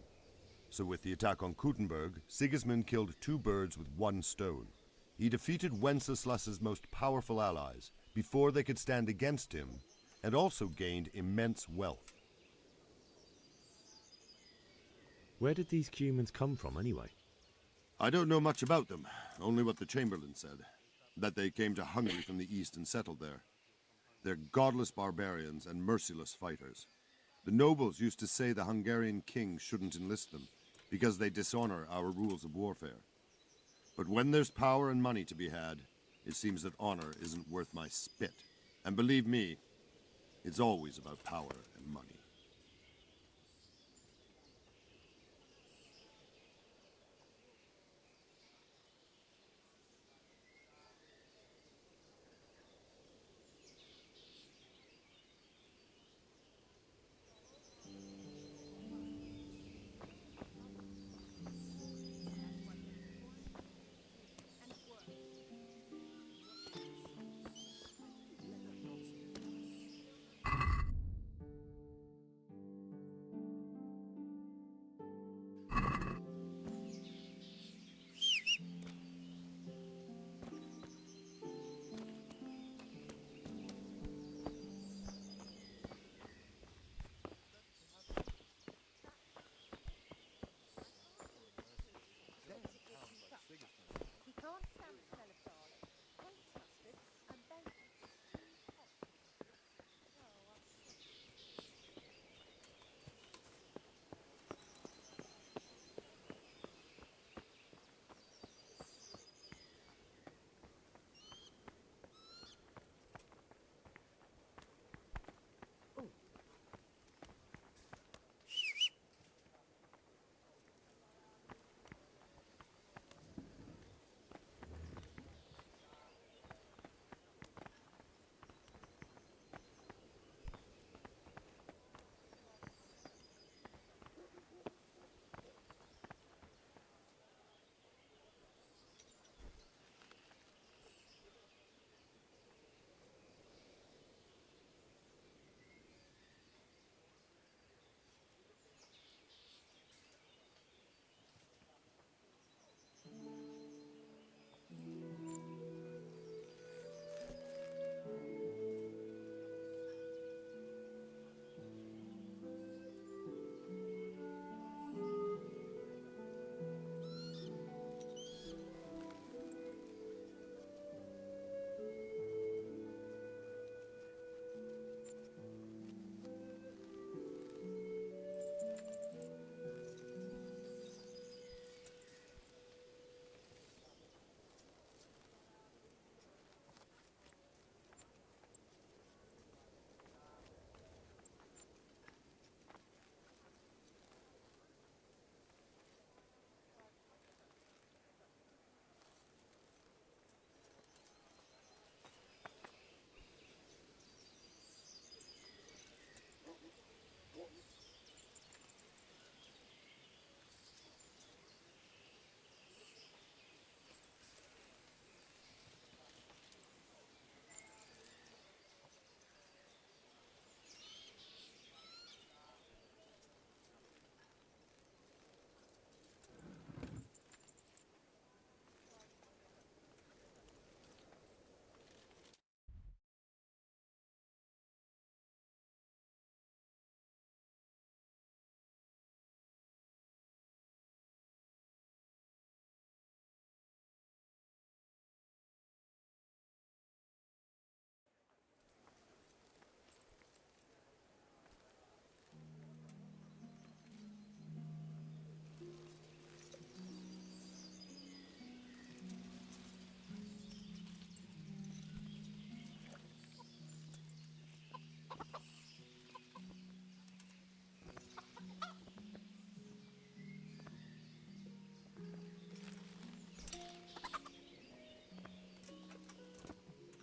So with the attack on Kuttenberg, Sigismund killed two birds with one stone. He defeated Wenceslas's most powerful allies before they could stand against him, and also gained immense wealth. Where did these Cumans come from, anyway? I don't know much about them, only what the Chamberlain said, that they came to Hungary from the east and settled there. They're godless barbarians and merciless fighters. The nobles used to say the Hungarian king shouldn't enlist them, because they dishonor our rules of warfare. But when there's power and money to be had, it seems that honor isn't worth my spit. And believe me, it's always about power and money.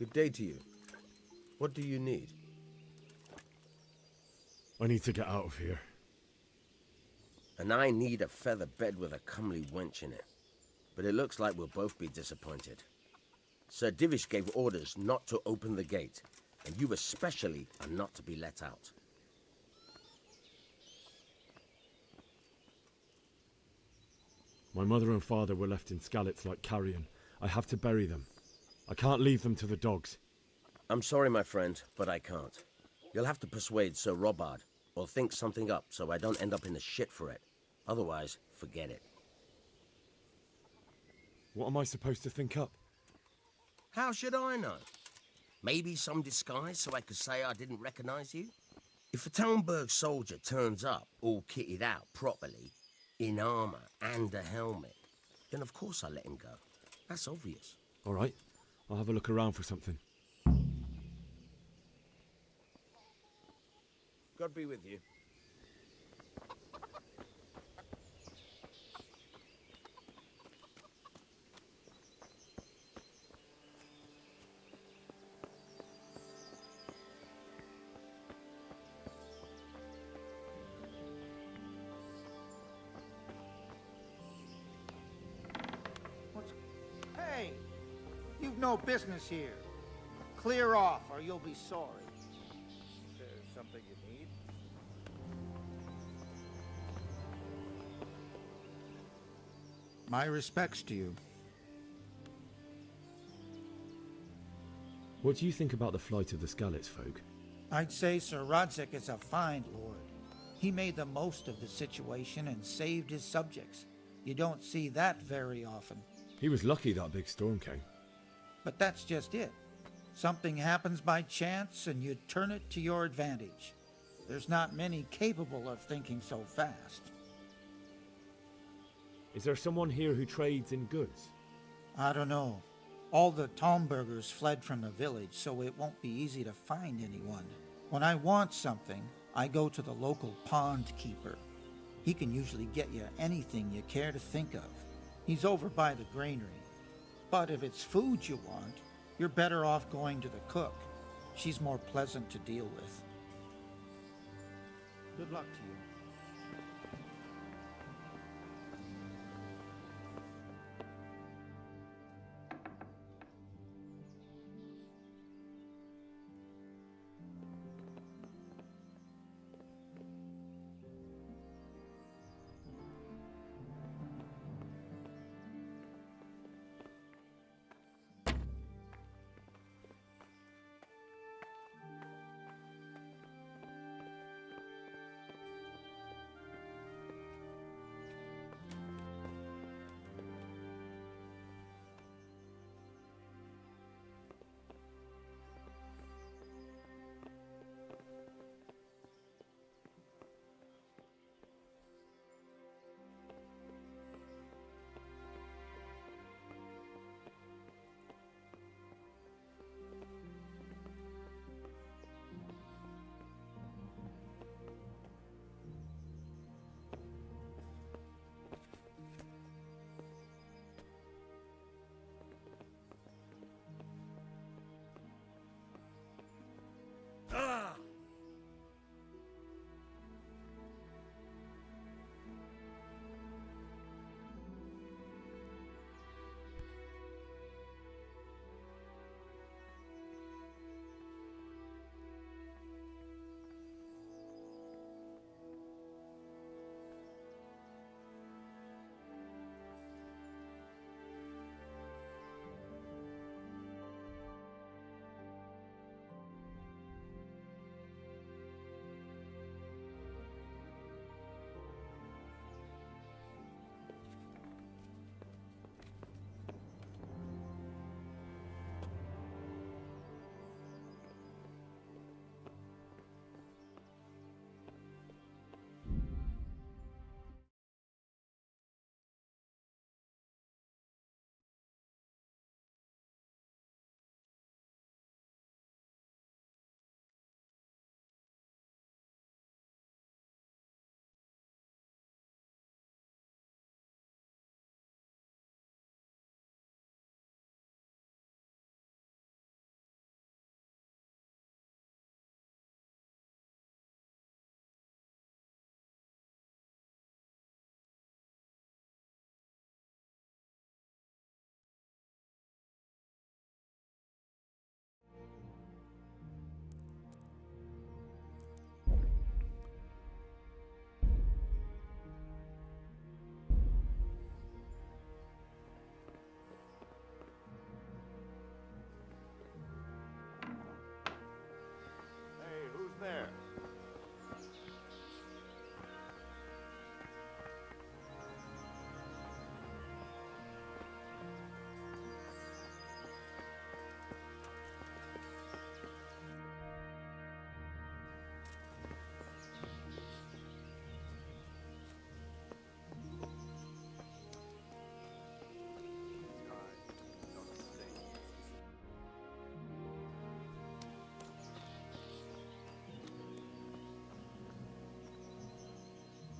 Good day to you. What do you need? I need to get out of here. And I need a feather bed with a comely wench in it. But it looks like we'll both be disappointed. Sir Divish gave orders not to open the gate, and you especially are not to be let out. My mother and father were left in Skalitz like carrion. I have to bury them. I can't leave them to the dogs. I'm sorry, my friend, but I can't. You'll have to persuade Sir Robard, or think something up so I don't end up in the shit for it. Otherwise, forget it. What am I supposed to think up? How should I know? Maybe some disguise so I could say I didn't recognize you? If a Talmberg soldier turns up all kitted out properly, in armor and a helmet, then of course I let him go. That's obvious. All right, I'll have a look around for something. God be with you. Hey, you've no business here. Clear off or you'll be sorry. Is there something you need? My respects to you. What do you think about the flight of the Skalitz folk? I'd say Sir Rodzik is a fine lord. He made the most of the situation and saved his subjects. You don't see that very often. He was lucky that big storm came. But that's just it. Something happens by chance and you turn it to your advantage. There's not many capable of thinking so fast. Is there someone here who trades in goods? I don't know. All the Talmbergers fled from the village, so it won't be easy to find anyone. When I want something, I go to the local pond keeper. He can usually get you anything you care to think of. He's over by the granary. But if it's food you want, you're better off going to the cook. She's more pleasant to deal with. Good luck to you.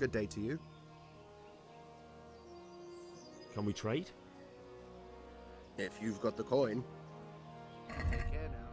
Good day to you. Can we trade? If you've got the coin. Take care now.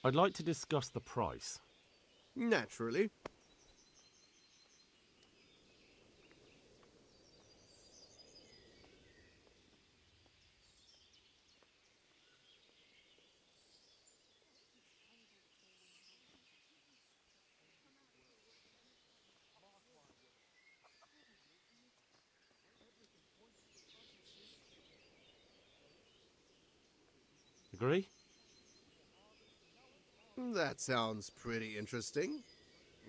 I'd like to discuss the price. Naturally. Agree? That sounds pretty interesting.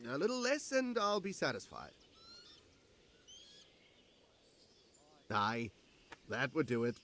A little less and I'll be satisfied. Aye, that would do it.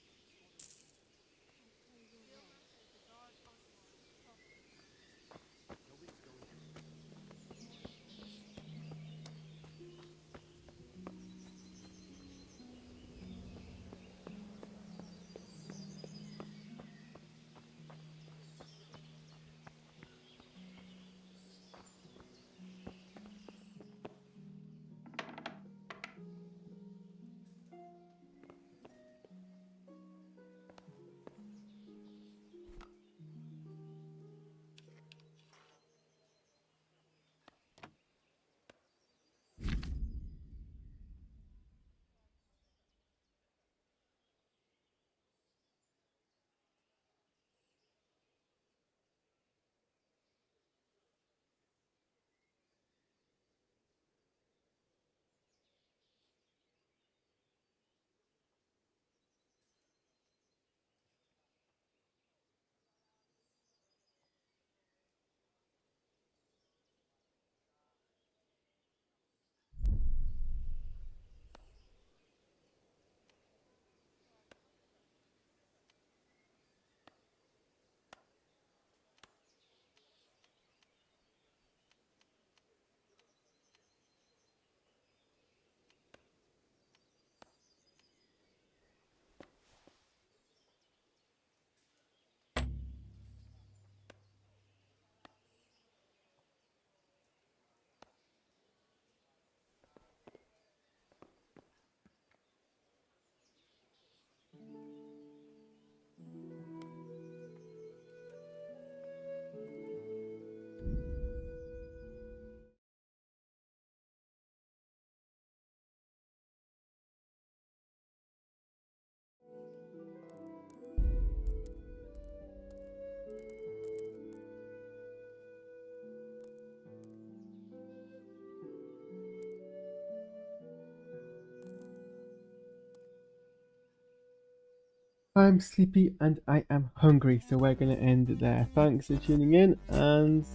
I'm sleepy and I am hungry, so we're going to end it there. Thanks for tuning in and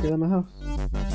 get out of my house.